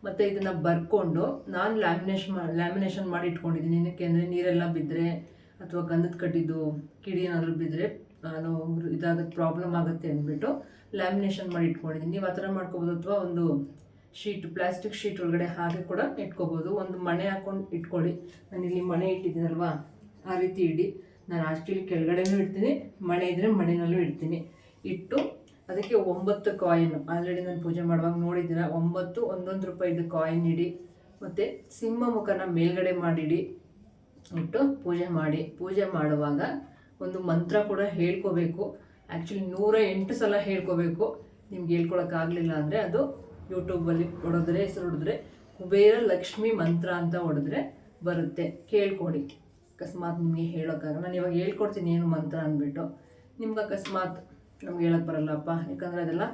ಮತ್ತು ಇದನ್ನು ಬರ್ಕೊಂಡು ನಾನು ಲ್ಯಾಮಿನೇಷನ್ ಮಾಡಿ ಇಟ್ಕೊಂಡಿದ್ದೀನಿ. ಏನಕ್ಕೆ ಅಂದರೆ ನೀರೆಲ್ಲ ಬಿದ್ದರೆ ಅಥವಾ ಗಂಧದ ಕಡ್ಡಿದ್ದು ಕಿಡಿ ಏನಾದರೂ ಬಿದ್ದರೆ ನಾನು ಇದಾಗುತ್ತೆ, ಪ್ರಾಬ್ಲಮ್ ಆಗುತ್ತೆ ಅಂದ್ಬಿಟ್ಟು ಲ್ಯಾಮಿನೇಷನ್ ಮಾಡಿ ಇಟ್ಕೊಂಡಿದ್ದೀನಿ. ನೀವು ಆ ಥರ ಮಾಡ್ಕೋಬೋದು, ಅಥವಾ ಒಂದು ಶೀಟ್, ಪ್ಲಾಸ್ಟಿಕ್ ಶೀಟ್ ಒಳಗಡೆ ಹಾಗೆ ಕೂಡ ಇಟ್ಕೋಬೋದು. ಒಂದು ಮಣೆ ಹಾಕ್ಕೊಂಡು ಇಟ್ಕೊಳ್ಳಿ. ನಾನು ಇಲ್ಲಿ ಮಣೆ ಇಟ್ಟಿದ್ದೀನಲ್ವಾ, ಆ ರೀತಿ ಇಡಿ. ನಾನು ಆ್ಯಕ್ಚುಲಿ ಕೆಳಗಡೆನೂ ಇಡ್ತೀನಿ, ಮಣೆ ಇದ್ದರೆ ಮಣೆನಲ್ಲೂ ಇಡ್ತೀನಿ. ಇಟ್ಟು ಅದಕ್ಕೆ 9 ಕಾಯಿನ್, ಆಲ್ರೆಡಿ ನಾನು ಪೂಜೆ ಮಾಡುವಾಗ ನೋಡಿದ್ದೀರ, 9 1 ರೂಪಾಯಿದು ಕಾಯಿನ್ ಇಡಿ. ಮತ್ತು ಸಿಂಹ ಮುಖನ ಮೇಲ್ಗಡೆ ಮಾಡಿಡಿ. ಇಟ್ಟು ಪೂಜೆ ಮಾಡಿ. ಪೂಜೆ ಮಾಡುವಾಗ ಒಂದು ಮಂತ್ರ ಕೂಡ ಹೇಳ್ಕೋಬೇಕು. ಆ್ಯಕ್ಚುಲಿ 108 ಸಲ ಹೇಳ್ಕೋಬೇಕು. ನಿಮ್ಗೆ ಹೇಳ್ಕೊಳಕ್ಕಾಗಲಿಲ್ಲ ಅಂದರೆ ಅದು ಯೂಟ್ಯೂಬಲ್ಲಿ ಹೆಸರು ಹೊಡೆದ್ರೆ ಕುಬೇರ ಲಕ್ಷ್ಮಿ ಮಂತ್ರ ಅಂತ ಹೊಡೆದ್ರೆ ಬರುತ್ತೆ. ಕೇಳ್ಕೊಡಿ. ಅಕಸ್ಮಾತ್ ನಿಮಗೆ ಹೇಳೋಕ್ಕಾಗ, ನಾನು ಇವಾಗ ಹೇಳ್ಕೊಡ್ತೀನಿ ಏನು ಮಂತ್ರ ಅಂದ್ಬಿಟ್ಟು. ನಿಮ್ಗೆ ಅಕಸ್ಮಾತ್ ನಮ್ಗೆ ಹೇಳೋಕ್ಕೆ ಬರಲ್ಲಪ್ಪ, ಯಾಕಂದರೆ ಅದೆಲ್ಲ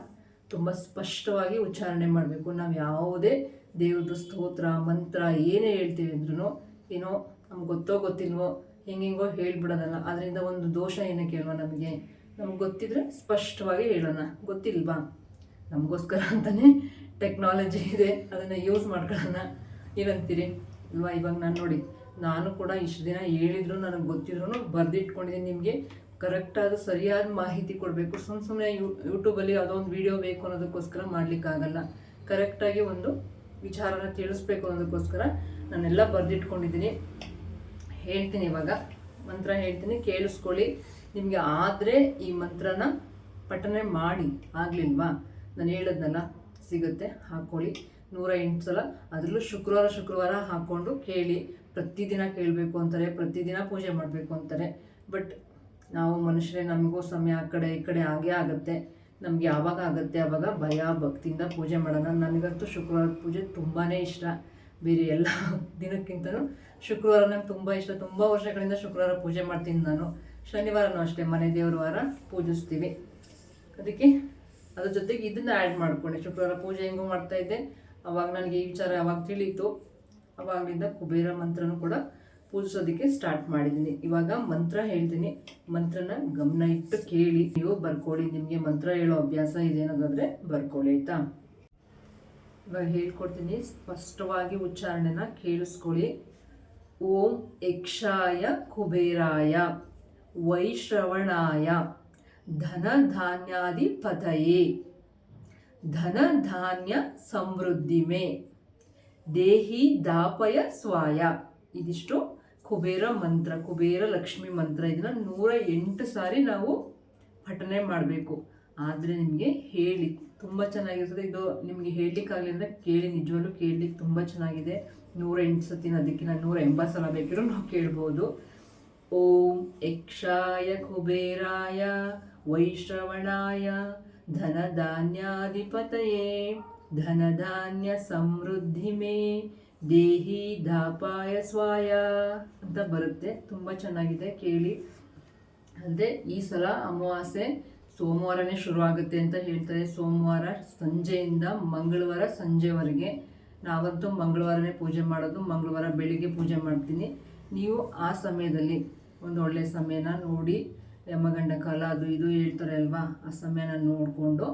ತುಂಬ ಸ್ಪಷ್ಟವಾಗಿ ಉಚ್ಚಾರಣೆ ಮಾಡಬೇಕು. ನಾವು ಯಾವುದೇ ದೇವ್ರದ್ದು ಸ್ತೋತ್ರ ಮಂತ್ರ ಏನೇ ಹೇಳ್ತೀವಿ ಅಂದ್ರೂ ಏನೋ ನಮ್ಗೆ ಗೊತ್ತಿಲ್ವೋ ಹೆಂಗೆಂಗೋ ಹೇಳ್ಬಿಡೋದಲ್ಲ. ಅದರಿಂದ ಒಂದು ದೋಷ ಏನಕ್ಕೆ ಅಲ್ವಾ ನಮಗೆ ಗೊತ್ತಿದ್ರೆ ಸ್ಪಷ್ಟವಾಗಿ ಹೇಳೋಣ. ಗೊತ್ತಿಲ್ವಾ, ನಮಗೋಸ್ಕರ ಅಂತಲೇ ಟೆಕ್ನಾಲಜಿ ಇದೆ, ಅದನ್ನು ಯೂಸ್ ಮಾಡ್ಕೊಳ್ಳೋಣ. ಏನಂತೀರಿ ಅಲ್ವಾ? ಇವಾಗ ನಾನು ಕೂಡ ಇಷ್ಟು ದಿನ ಹೇಳಿದ್ರು ನನಗೆ ಗೊತ್ತಿದ್ರು ಬರೆದಿಟ್ಕೊಂಡಿದ್ದೀನಿ. ನಿಮಗೆ ಕರೆಕ್ಟಾದ ಸರಿಯಾದ ಮಾಹಿತಿ ಕೊಡಬೇಕು. ಸುಮ್ಮನೆ ಯೂಟ್ಯೂಬಲ್ಲಿ ಅದೊಂದು ವಿಡಿಯೋ ಬೇಕು ಅನ್ನೋದಕ್ಕೋಸ್ಕರ ಮಾಡಲಿಕ್ಕಾಗಲ್ಲ. ಕರೆಕ್ಟಾಗಿ ಒಂದು ವಿಚಾರನ ತಿಳಿಸ್ಬೇಕು ಅನ್ನೋದಕ್ಕೋಸ್ಕರ ನಾನೆಲ್ಲ ಬರೆದಿಟ್ಕೊಂಡಿದ್ದೀನಿ. ಹೇಳ್ತೀನಿ, ಇವಾಗ ಮಂತ್ರ ಹೇಳ್ತೀನಿ, ಕೇಳಿಸ್ಕೊಳ್ಳಿ. ನಿಮಗೆ ಆದರೆ ಈ ಮಂತ್ರನ ಪಠನೆ ಮಾಡಿ. ಆಗಲಿಲ್ವಾ, ನಾನು ಹೇಳೋದ್ನಲ್ಲ, ಸಿಗುತ್ತೆ, ಹಾಕ್ಕೊಳ್ಳಿ. 108 ಸಲ, ಅದರಲ್ಲೂ ಶುಕ್ರವಾರ ಹಾಕ್ಕೊಂಡು ಕೇಳಿ. ಪ್ರತಿದಿನ ಕೇಳಬೇಕು ಅಂತಾರೆ, ಪ್ರತಿದಿನ ಪೂಜೆ ಮಾಡಬೇಕು ಅಂತಾರೆ. ಬಟ್ ನಾವು ಮನುಷ್ಯರೇ, ನಮಗೂ ಸಮಯ ಆ ಕಡೆ ಈ ಕಡೆ ಆಗೇ ಆಗುತ್ತೆ. ನಮ್ಗೆ ಯಾವಾಗ ಆಗುತ್ತೆ ಆವಾಗ ಭಯ ಭಕ್ತಿಯಿಂದ ಪೂಜೆ ಮಾಡೋಣ. ನನಗಂತೂ ಶುಕ್ರವಾರದ ಪೂಜೆ ತುಂಬಾ ಇಷ್ಟ. ಬೇರೆ ಎಲ್ಲ ದಿನಕ್ಕಿಂತಲೂ ಶುಕ್ರವಾರ ನಂಗೆ ತುಂಬ ಇಷ್ಟ. ತುಂಬ ವರ್ಷಗಳಿಂದ ಶುಕ್ರವಾರ ಪೂಜೆ ಮಾಡ್ತೀನಿ ನಾನು. ಶನಿವಾರನೂ ಅಷ್ಟೇ, ಮನೆ ದೇವ್ರ ವಾರ ಪೂಜಿಸ್ತೀವಿ. ಅದಕ್ಕೆ ಅದ್ರ ಜೊತೆಗೆ ಇದನ್ನು ಆ್ಯಡ್ ಮಾಡ್ಕೊಂಡೆ. ಶುಕ್ರವಾರ ಪೂಜೆ ಹೆಂಗೂ ಮಾಡ್ತಾಯಿದ್ದೆ, ಅವಾಗ ನನಗೆ ಈ ವಿಚಾರ ಅವಾಗ ತಿಳಿಯಿತು. ಅವಾಗಲಿಂದ ಕುಬೇರ ಮಂತ್ರನೂ ಕೂಡ ಪೂಜಿಸೋದಕ್ಕೆ ಸ್ಟಾರ್ಟ್ ಮಾಡಿದ್ದೀನಿ. ಇವಾಗ ಮಂತ್ರ ಹೇಳ್ತೀನಿ, ಮಂತ್ರನ ಗಮನ ಇಟ್ಟು ಕೇಳಿ, ನೀವು ಬರ್ಕೊಳ್ಳಿ. ನಿಮಗೆ ಮಂತ್ರ ಹೇಳೋ ಅಭ್ಯಾಸ ಇದೆ ಅನ್ನೋದಾದರೆ ಬರ್ಕೊಳ್ಳಿ, ಆಯಿತಾ? ಇವಾಗ ಹೇಳ್ಕೊಡ್ತೀನಿ, ಸ್ಪಷ್ಟವಾಗಿ ಉಚ್ಚಾರಣೆನ ಕೇಳಿಸ್ಕೊಳ್ಳಿ. ಓಂ ಯಕ್ಷಾಯ ಕುಬೇರಾಯ ವೈಶ್ರವಣಾಯ ಧನಧಾನ್ಯಾಧಿಪತಯೇ ಧನಧಾನ್ಯ ಸಮೃದ್ಧಿಮೆ ದೇಹಿ ದಾಪಯ ಸ್ವಾಯ. ಇದಿಷ್ಟು ಕುಬೇರ ಮಂತ್ರ, ಕುಬೇರ ಲಕ್ಷ್ಮಿ ಮಂತ್ರ. ಇದನ್ನು 108 ಸಾರಿ ನಾವು ಪಠನೆ ಮಾಡಬೇಕು. ಆದರೆ ನಿಮಗೆ ಹೇಳಿ ತುಂಬ ಚೆನ್ನಾಗಿರ್ತದೆ. ಇದು ನಿಮಗೆ ಹೇಳಲಿಕ್ಕಾಗಲಿ ಅಂದರೆ ಕೇಳಿ, ನಿಜವಾಗ್ಲೂ ಕೇಳಲಿಕ್ಕೆ ತುಂಬ ಚೆನ್ನಾಗಿದೆ. 108 ಸತಿನ, ಅದಕ್ಕೆ ನಾನು 180 ಸಲ ಬೇಕಿರೋ ನಾವು ಕೇಳ್ಬೋದು. ಓಂ ಯಕ್ಷಾಯ ಕುಬೇರಾಯ ವೈಶ್ರವಣಾಯ ಧನಧಾನ್ಯಾಧಿಪತಯೇ ಧನಧಾನ್ಯ ಸಮೃದ್ಧಿಮೇ ದೇಹಿ ದಾಪಾಯ ಸ್ವಾಯ ಅಂತ ಬರುತ್ತೆ. ತುಂಬ ಚೆನ್ನಾಗಿದೆ, ಕೇಳಿ. ಅಲ್ಲದೆ ಈ ಸಲ ಅಮಾವಾಸ್ಯೆ ಸೋಮವಾರನೇ ಶುರು ಆಗುತ್ತೆ ಅಂತ ಹೇಳ್ತಾರೆ. ಸೋಮವಾರ ಸಂಜೆಯಿಂದ ಮಂಗಳವಾರ ಸಂಜೆವರೆಗೆ. ನಾವಂತೂ ಮಂಗಳವಾರನೇ ಪೂಜೆ ಮಾಡೋದು, ಮಂಗಳವಾರ ಬೆಳಿಗ್ಗೆ ಪೂಜೆ ಮಾಡ್ತೀನಿ. ನೀವು ಆ ಸಮಯದಲ್ಲಿ ಒಂದು ಒಳ್ಳೆಯ ಸಮಯನ ನೋಡಿ, ಯಮಗಂಡ ಕಾಲ ಅದು ಇದು ಹೇಳ್ತಾರೆ ಅಲ್ವಾ, ಆ ಸಮಯನ ನೋಡಿಕೊಂಡು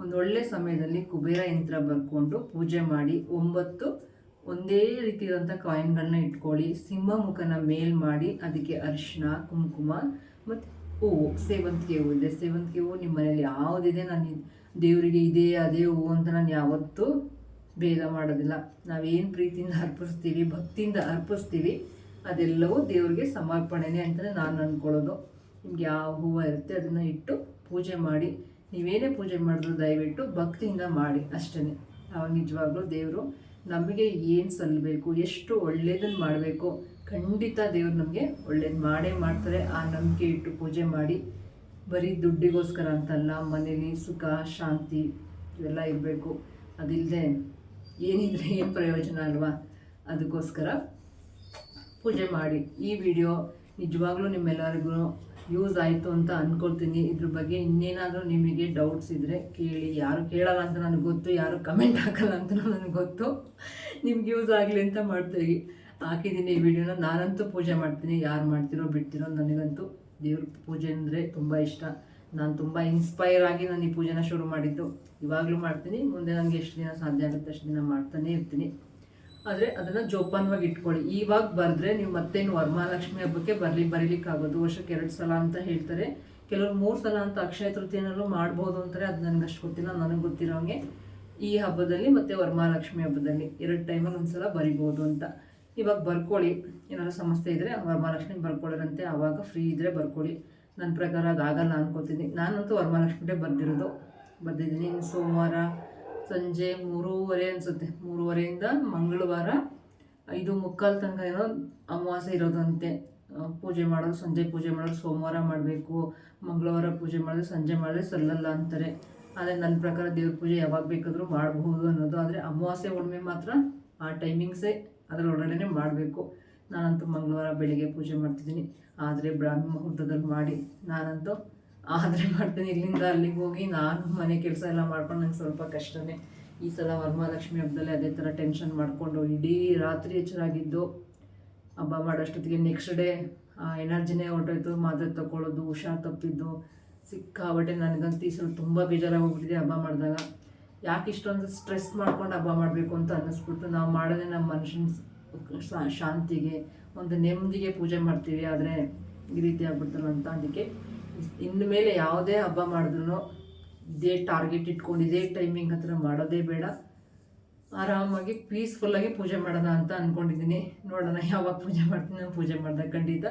ಒಂದು ಒಳ್ಳೆಯ ಸಮಯದಲ್ಲಿ ಕುಬೇರ ಯಂತ್ರ ಬರ್ಕೊಂಡು ಪೂಜೆ ಮಾಡಿ 9 ಒಂದೇ ರೀತಿಯಾದಂಥ ಕಾಯಿನ್ಗಳನ್ನ ಇಟ್ಕೊಳ್ಳಿ. ಸಿಂಹ ಮುಖನ ಮೇಲ್ ಮಾಡಿ ಅದಕ್ಕೆ ಅರಿಶಿನ, ಕುಂಕುಮ ಮತ್ತು ಹೂವು, ಸೇವಂತಿಗೆ ಹೂವು ಇದೆ. ಸೇವಂತಿಗೆ ಹೂವು ನಿಮ್ಮ ಮನೇಲಿ ಯಾವುದಿದೆ, ನಾನು ದೇವರಿಗೆ ಇದೇ ಅದೇ ಹೂವು ಅಂತ ನಾನು ಯಾವತ್ತೂ ಭೇದ ಮಾಡೋದಿಲ್ಲ. ನಾವೇನು ಪ್ರೀತಿಯಿಂದ ಅರ್ಪಿಸ್ತೀವಿ, ಭಕ್ತಿಯಿಂದ ಅರ್ಪಿಸ್ತೀವಿ, ಅದೆಲ್ಲವೂ ದೇವರಿಗೆ ಸಮರ್ಪಣೆನೇ ಅಂತಲೇ ನಾನು ಅಂದ್ಕೊಳ್ಳೋದು. ನಿಮ್ಗೆ ಯಾವ ಹೂವು ಇರುತ್ತೆ ಅದನ್ನು ಇಟ್ಟು ಪೂಜೆ ಮಾಡಿ. ನೀವೇನೇ ಪೂಜೆ ಮಾಡಿದ್ರು ದಯವಿಟ್ಟು ಭಕ್ತಿಯಿಂದ ಮಾಡಿ ಅಷ್ಟೇ. ಅವಾಗ ನಿಜವಾಗ್ಲೂ ದೇವರು ನಮಗೆ ಏನು ಸಲ್ಲಬೇಕು, ಎಷ್ಟು ಒಳ್ಳೇದನ್ನು ಮಾಡಬೇಕು, ಖಂಡಿತ ದೇವ್ರು ನಮಗೆ ಒಳ್ಳೇದು ಮಾಡೇ ಮಾಡ್ತಾರೆ. ಆ ನಂಬಿಕೆ ಇಟ್ಟು ಪೂಜೆ ಮಾಡಿ. ಬರೀ ದುಡ್ಡಿಗೋಸ್ಕರ ಅಂತಲ್ಲ, ಮನೇಲಿ ಸುಖ ಶಾಂತಿ ಇವೆಲ್ಲ ಇರಬೇಕು. ಅದಿಲ್ಲದೆ ಏನಿದ್ರೆ ಏನು ಪ್ರಯೋಜನ ಅಲ್ವಾ? ಅದಕ್ಕೋಸ್ಕರ ಪೂಜೆ ಮಾಡಿ. ಈ ವಿಡಿಯೋ ನಿಜವಾಗ್ಲೂ ನಿಮ್ಮೆಲ್ಲರಿಗೂ ಯೂಸ್ ಆಯಿತು ಅಂತ ಅಂದ್ಕೊಳ್ತೀನಿ. ಇದ್ರ ಬಗ್ಗೆ ಇನ್ನೇನಾದರೂ ನಿಮಗೆ ಡೌಟ್ಸ್ ಇದ್ದರೆ ಕೇಳಿ. ಯಾರು ಕೇಳಲ್ಲ ಅಂತ ನನಗೆ ಗೊತ್ತು, ಯಾರು ಕಮೆಂಟ್ ಹಾಕಲ್ಲ ಅಂತ ನನಗೆ ಗೊತ್ತು. ನಿಮ್ಗೆ ಯೂಸ್ ಆಗಲಿ ಅಂತ ಹಾಕಿದ್ದೀನಿ ಈ ವಿಡಿಯೋನ. ನಾನಂತೂ ಪೂಜೆ ಮಾಡ್ತೀನಿ, ಯಾರು ಮಾಡ್ತಿರೋ ಬಿಡ್ತಿರೋ, ನನಗಂತೂ ದೇವ್ರ ಪೂಜೆ ಅಂದರೆ ತುಂಬ ಇಷ್ಟ. ನಾನು ತುಂಬ ಇನ್ಸ್ಪೈರ್ ಆಗಿ ನಾನು ಈ ಪೂಜೆನ ಶುರು ಮಾಡಿದ್ದು. ಇವಾಗಲೂ ಮಾಡ್ತೀನಿ, ಮುಂದೆ ನನಗೆ ಎಷ್ಟು ದಿನ ಸಾಧ್ಯ ಆಗುತ್ತೆ ಅಷ್ಟು ದಿನ ಮಾಡ್ತಾನೇ ಇರ್ತೀನಿ. ಆದರೆ ಅದನ್ನು ಜೋಪಾನವಾಗಿ ಇಟ್ಕೊಳ್ಳಿ. ಇವಾಗ ಬರೆದ್ರೆ ನೀವು ಮತ್ತೇನು ವರಮಹಾಲಕ್ಷ್ಮಿ ಹಬ್ಬಕ್ಕೆ ಬರೀಲಿಕ್ಕಾಗೋದು. ವರ್ಷಕ್ಕೆ 2 ಸಲ ಅಂತ ಹೇಳ್ತಾರೆ, ಕೆಲವರು 3 ಸಲ ಅಂತ ಅಕ್ಷಯ ತೃತೀಯನಲ್ಲೂ ಮಾಡ್ಬೋದು ಅಂತಾರೆ. ಅದು ನನಗೆ ಅಷ್ಟು ಗೊತ್ತಿಲ್ಲ. ನನಗೆ ಗೊತ್ತಿರೋಂಗೆ ಈ ಹಬ್ಬದಲ್ಲಿ ಮತ್ತು ವರಮಹಾಲಕ್ಷ್ಮಿ ಹಬ್ಬದಲ್ಲಿ 2 ಟೈಮಲ್ಲಿ ಒಂದು ಸಲ ಬರಿಬೋದು ಅಂತ. ಇವಾಗ ಬರ್ಕೊಳ್ಳಿ. ಏನಾದ್ರು ಸಮಸ್ಯೆ ಇದ್ದರೆ ವರಮಹಾಲಕ್ಷ್ಮಿ ಬರ್ಕೊಳ್ಳೋರಂತೆ, ಆವಾಗ ಫ್ರೀ ಇದ್ದರೆ ಬರ್ಕೊಳ್ಳಿ. ನನ್ನ ಪ್ರಕಾರ ಅದಾಗಲ್ಲ ಅನ್ಕೋತೀನಿ. ನಾನಂತೂ ವರಮಹಾಲಕ್ಷ್ಮಿಗೆ ಬರ್ದಿದ್ದೀನಿ. ಇನ್ನು ಸೋಮವಾರ ಸಂಜೆ 3:30 ಅನಿಸುತ್ತೆ, 3:30ಇಂದ ಮಂಗಳವಾರ 5:45 ತನಕ ಏನೋ ಅಮಾವಾಸ್ಯೆ ಇರೋದಂತೆ. ಪೂಜೆ ಮಾಡೋದು ಸಂಜೆ ಪೂಜೆ ಮಾಡೋದು ಸೋಮವಾರ ಮಾಡಬೇಕು, ಮಂಗಳವಾರ ಪೂಜೆ ಮಾಡಿದ್ರೆ ಸಂಜೆ ಮಾಡಿದ್ರೆ ಸಲ್ಲಲ್ಲ ಅಂತಾರೆ. ಆದರೆ ನನ್ನ ಪ್ರಕಾರ ದೇವ್ರ ಪೂಜೆ ಯಾವಾಗ ಬೇಕಾದರೂ ಮಾಡಬಹುದು ಅನ್ನೋದು. ಆದರೆ ಅಮಾವಾಸ್ಯೆ ಹುಣ್ಣಿಮೆ ಮಾತ್ರ ಆ ಟೈಮಿಂಗ್ಸೇ, ಅದರೊಳಗಡೆ ಮಾಡಬೇಕು. ನಾನಂತೂ ಮಂಗಳವಾರ ಬೆಳಿಗ್ಗೆ ಪೂಜೆ ಮಾಡ್ತಿದ್ದೀನಿ. ಆದರೆ ಬ್ರಾಹ್ಮಿ ಮುಹೂರ್ತದಲ್ಲಿ ಮಾಡಿ ನಾನಂತೂ ಆದರೆ ಮಾಡ್ತೀನಿ. ಇಲ್ಲಿಂದ ಅಲ್ಲಿಗೆ ಹೋಗಿ ನಾನು ಮನೆ ಕೆಲಸ ಎಲ್ಲ ಮಾಡ್ಕೊಂಡು ನಂಗೆ ಸ್ವಲ್ಪ ಕಷ್ಟನೇ. ಈ ಸಲ ವರಮಹಾಲಕ್ಷ್ಮಿ ಹಬ್ಬದಲ್ಲಿ ಅದೇ ಥರ ಟೆನ್ಷನ್ ಮಾಡಿಕೊಂಡು ಇಡೀ ರಾತ್ರಿ ಎಚ್ಚರಾಗಿದ್ದು, ಹಬ್ಬ ಮಾಡೋಷ್ಟೊತ್ತಿಗೆ ನೆಕ್ಸ್ಟ್ ಡೇ ಎನರ್ಜಿನೇ ಹೊರಟೋಯ್ತು. ಮಾತ್ರೆ ತಗೊಳ್ಳೋದು, ಹುಷಾರು ತಪ್ಪಿದ್ದು ಸಿಕ್ಕಾಬಟ್ಟೆ. ನನಗಂತೂ ಈ ಸಲ ತುಂಬ ಬೇಜಾರಾಗಿ ಹೋಗ್ಬಿಟ್ಟಿದೆ. ಹಬ್ಬ ಮಾಡಿದಾಗ ಯಾಕೆ ಇಷ್ಟೊಂದು ಸ್ಟ್ರೆಸ್ ಮಾಡ್ಕೊಂಡು ಹಬ್ಬ ಮಾಡಬೇಕು ಅಂತ ಅನ್ನಿಸ್ಬಿಡ್ತು. ನಾವು ಮಾಡೋದೇ ನಮ್ಮ ಮನುಷ್ಯನ ಶಾಂತಿಗೆ, ಒಂದು ನೆಮ್ಮದಿಗೆ ಪೂಜೆ ಮಾಡ್ತೀವಿ. ಆದರೆ ಈ ರೀತಿ ಆಗ್ಬಿಡ್ತಲ್ಲ ಅಂತ. ಅದಕ್ಕೆ ಇನ್ನು ಮೇಲೆ ಯಾವುದೇ ಹಬ್ಬ ಮಾಡಿದ್ರು ಇದೇ ಟಾರ್ಗೆಟ್ ಇಟ್ಕೊಂಡು ಇದೇ ಟೈಮಿಂಗ್ ಹತ್ರ ಮಾಡೋದೇ ಬೇಡ. ಆರಾಮಾಗಿ ಪೀಸ್ಫುಲ್ಲಾಗಿ ಪೂಜೆ ಮಾಡೋಣ ಅಂತ ಅಂದ್ಕೊಂಡಿದ್ದೀನಿ. ನೋಡೋಣ ಯಾವಾಗ ಪೂಜೆ ಮಾಡ್ತೀನಿ. ನಾನು ಪೂಜೆ ಮಾಡಿದಾಗ ಖಂಡಿತ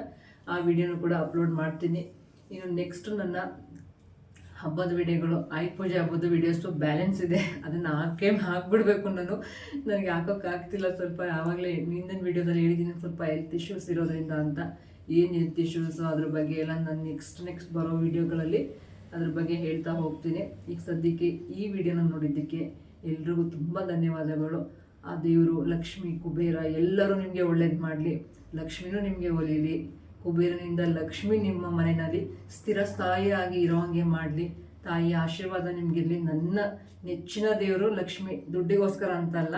ಆ ವಿಡಿಯೋನು ಕೂಡ ಅಪ್ಲೋಡ್ ಮಾಡ್ತೀನಿ. ಇನ್ನು ನೆಕ್ಸ್ಟ್ ನನ್ನ ಹಬ್ಬದ ವಿಡಿಯೋಗಳು, ಆಯುಧ ಪೂಜೆ ಹಬ್ಬದ ವಿಡಿಯೋಸು ಬ್ಯಾಲೆನ್ಸ್ ಇದೆ. ಅದನ್ನು ಹಾಕ್ಬಿಡ್ಬೇಕು. ನನಗೆ ಹಾಕೋಕ್ಕಾಗ್ತಿಲ್ಲ. ಸ್ವಲ್ಪ ಆವಾಗಲೇ ಹಿಂದಿನ ವಿಡಿಯೋದಲ್ಲಿ ಹೇಳಿದ್ದೀನಿ, ಸ್ವಲ್ಪ ಹೆಲ್ತ್ ಇಶ್ಯೂಸ್ ಇರೋದ್ರಿಂದ ಅಂತ. ಏನು ಹೆಲ್ತ್ ಇಶ್ಯೂಸು ಅದ್ರ ಬಗ್ಗೆ ಎಲ್ಲ ನಾನು ನೆಕ್ಸ್ಟ್ ಬರೋ ವಿಡಿಯೋಗಳಲ್ಲಿ ಅದ್ರ ಬಗ್ಗೆ ಹೇಳ್ತಾ ಹೋಗ್ತೀನಿ. ಈಗ ಸದ್ಯಕ್ಕೆ ಈ ವಿಡಿಯೋನ ನೋಡಿದ್ದಕ್ಕೆ ಎಲ್ರಿಗೂ ತುಂಬ ಧನ್ಯವಾದಗಳು. ಆ ದೇವರು ಲಕ್ಷ್ಮಿ ಕುಬೇರ ಎಲ್ಲರೂ ನಿಮಗೆ ಒಳ್ಳೇದು ಮಾಡಲಿ. ಲಕ್ಷ್ಮಿನೂ ನಿಮಗೆ ಒಲಿಲಿ. ಕುಬೇರನಿಂದ ಲಕ್ಷ್ಮಿ ನಿಮ್ಮ ಮನೆಯಲ್ಲಿ ಸ್ಥಿರಸ್ಥಾಯಿಯಾಗಿ ಇರೋಂಗೆ ಮಾಡಲಿ. ತಾಯಿಯ ಆಶೀರ್ವಾದ ನಿಮಗಿರಲಿ. ನನ್ನ ನೆಚ್ಚಿನ ದೇವರು ಲಕ್ಷ್ಮಿ. ದುಡ್ಡಿಗೋಸ್ಕರ ಅಂತಲ್ಲ,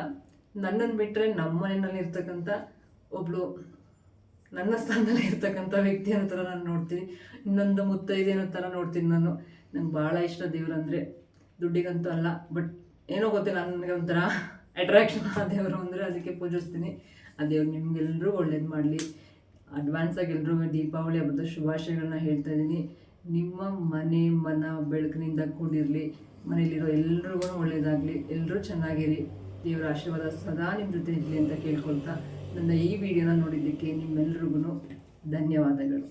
ನನ್ನನ್ನು ಬಿಟ್ಟರೆ ನಮ್ಮ ಮನೆಯಲ್ಲಿ ಇರ್ತಕ್ಕಂಥ ಒಬ್ಬಳು ನನ್ನ ಸ್ಥಾನದಲ್ಲಿ ಇರ್ತಕ್ಕಂಥ ವ್ಯಕ್ತಿ ಅನ್ನೋ ಥರ ನಾನು ನೋಡ್ತೀನಿ. ಇನ್ನೊಂದು ಮುತ್ತೈದೆ ಅನ್ನೋ ಥರ ನೋಡ್ತೀನಿ ನಾನು. ನಂಗೆ ಭಾಳ ಇಷ್ಟ ದೇವ್ರಂದರೆ. ದುಡ್ಡಿಗಂತೂ ಅಲ್ಲ, ಬಟ್ ಏನೋ ಗೊತ್ತಿಲ್ಲ, ನನಗೆ ಒಂಥರ ಅಟ್ರಾಕ್ಷನ್ ಆ ದೇವರು ಅಂದರೆ. ಅದಕ್ಕೆ ಪೂಜಿಸ್ತೀನಿ. ಆ ದೇವ್ರು ನಿಮಗೆಲ್ಲರೂ ಒಳ್ಳೇದು ಮಾಡಲಿ. ಅಡ್ವಾನ್ಸಾಗಿ ಎಲ್ರಿಗೂ ದೀಪಾವಳಿ ಹಬ್ಬದ ಶುಭಾಶಯಗಳನ್ನ ಹೇಳ್ತಾ ಇದ್ದೀನಿ. ನಿಮ್ಮ ಮನ ಬೆಳಕಿನಿಂದ ಕೂಡಿರಲಿ. ಮನೇಲಿರೋ ಎಲ್ರಿಗೂ ಒಳ್ಳೇದಾಗಲಿ. ಎಲ್ಲರೂ ಚೆನ್ನಾಗಿರಿ. ದೇವರ ಆಶೀರ್ವಾದ ಸದಾ ನಿಮ್ಮ ಜೊತೆ ಇರಲಿ ಅಂತ ಕೇಳ್ಕೊಳ್ತಾ ನನ್ನ ಈ ವಿಡಿಯೋನ ನೋಡಿದ್ದಕ್ಕೆ ನಿಮ್ಮೆಲ್ರಿಗೂ ಧನ್ಯವಾದಗಳು.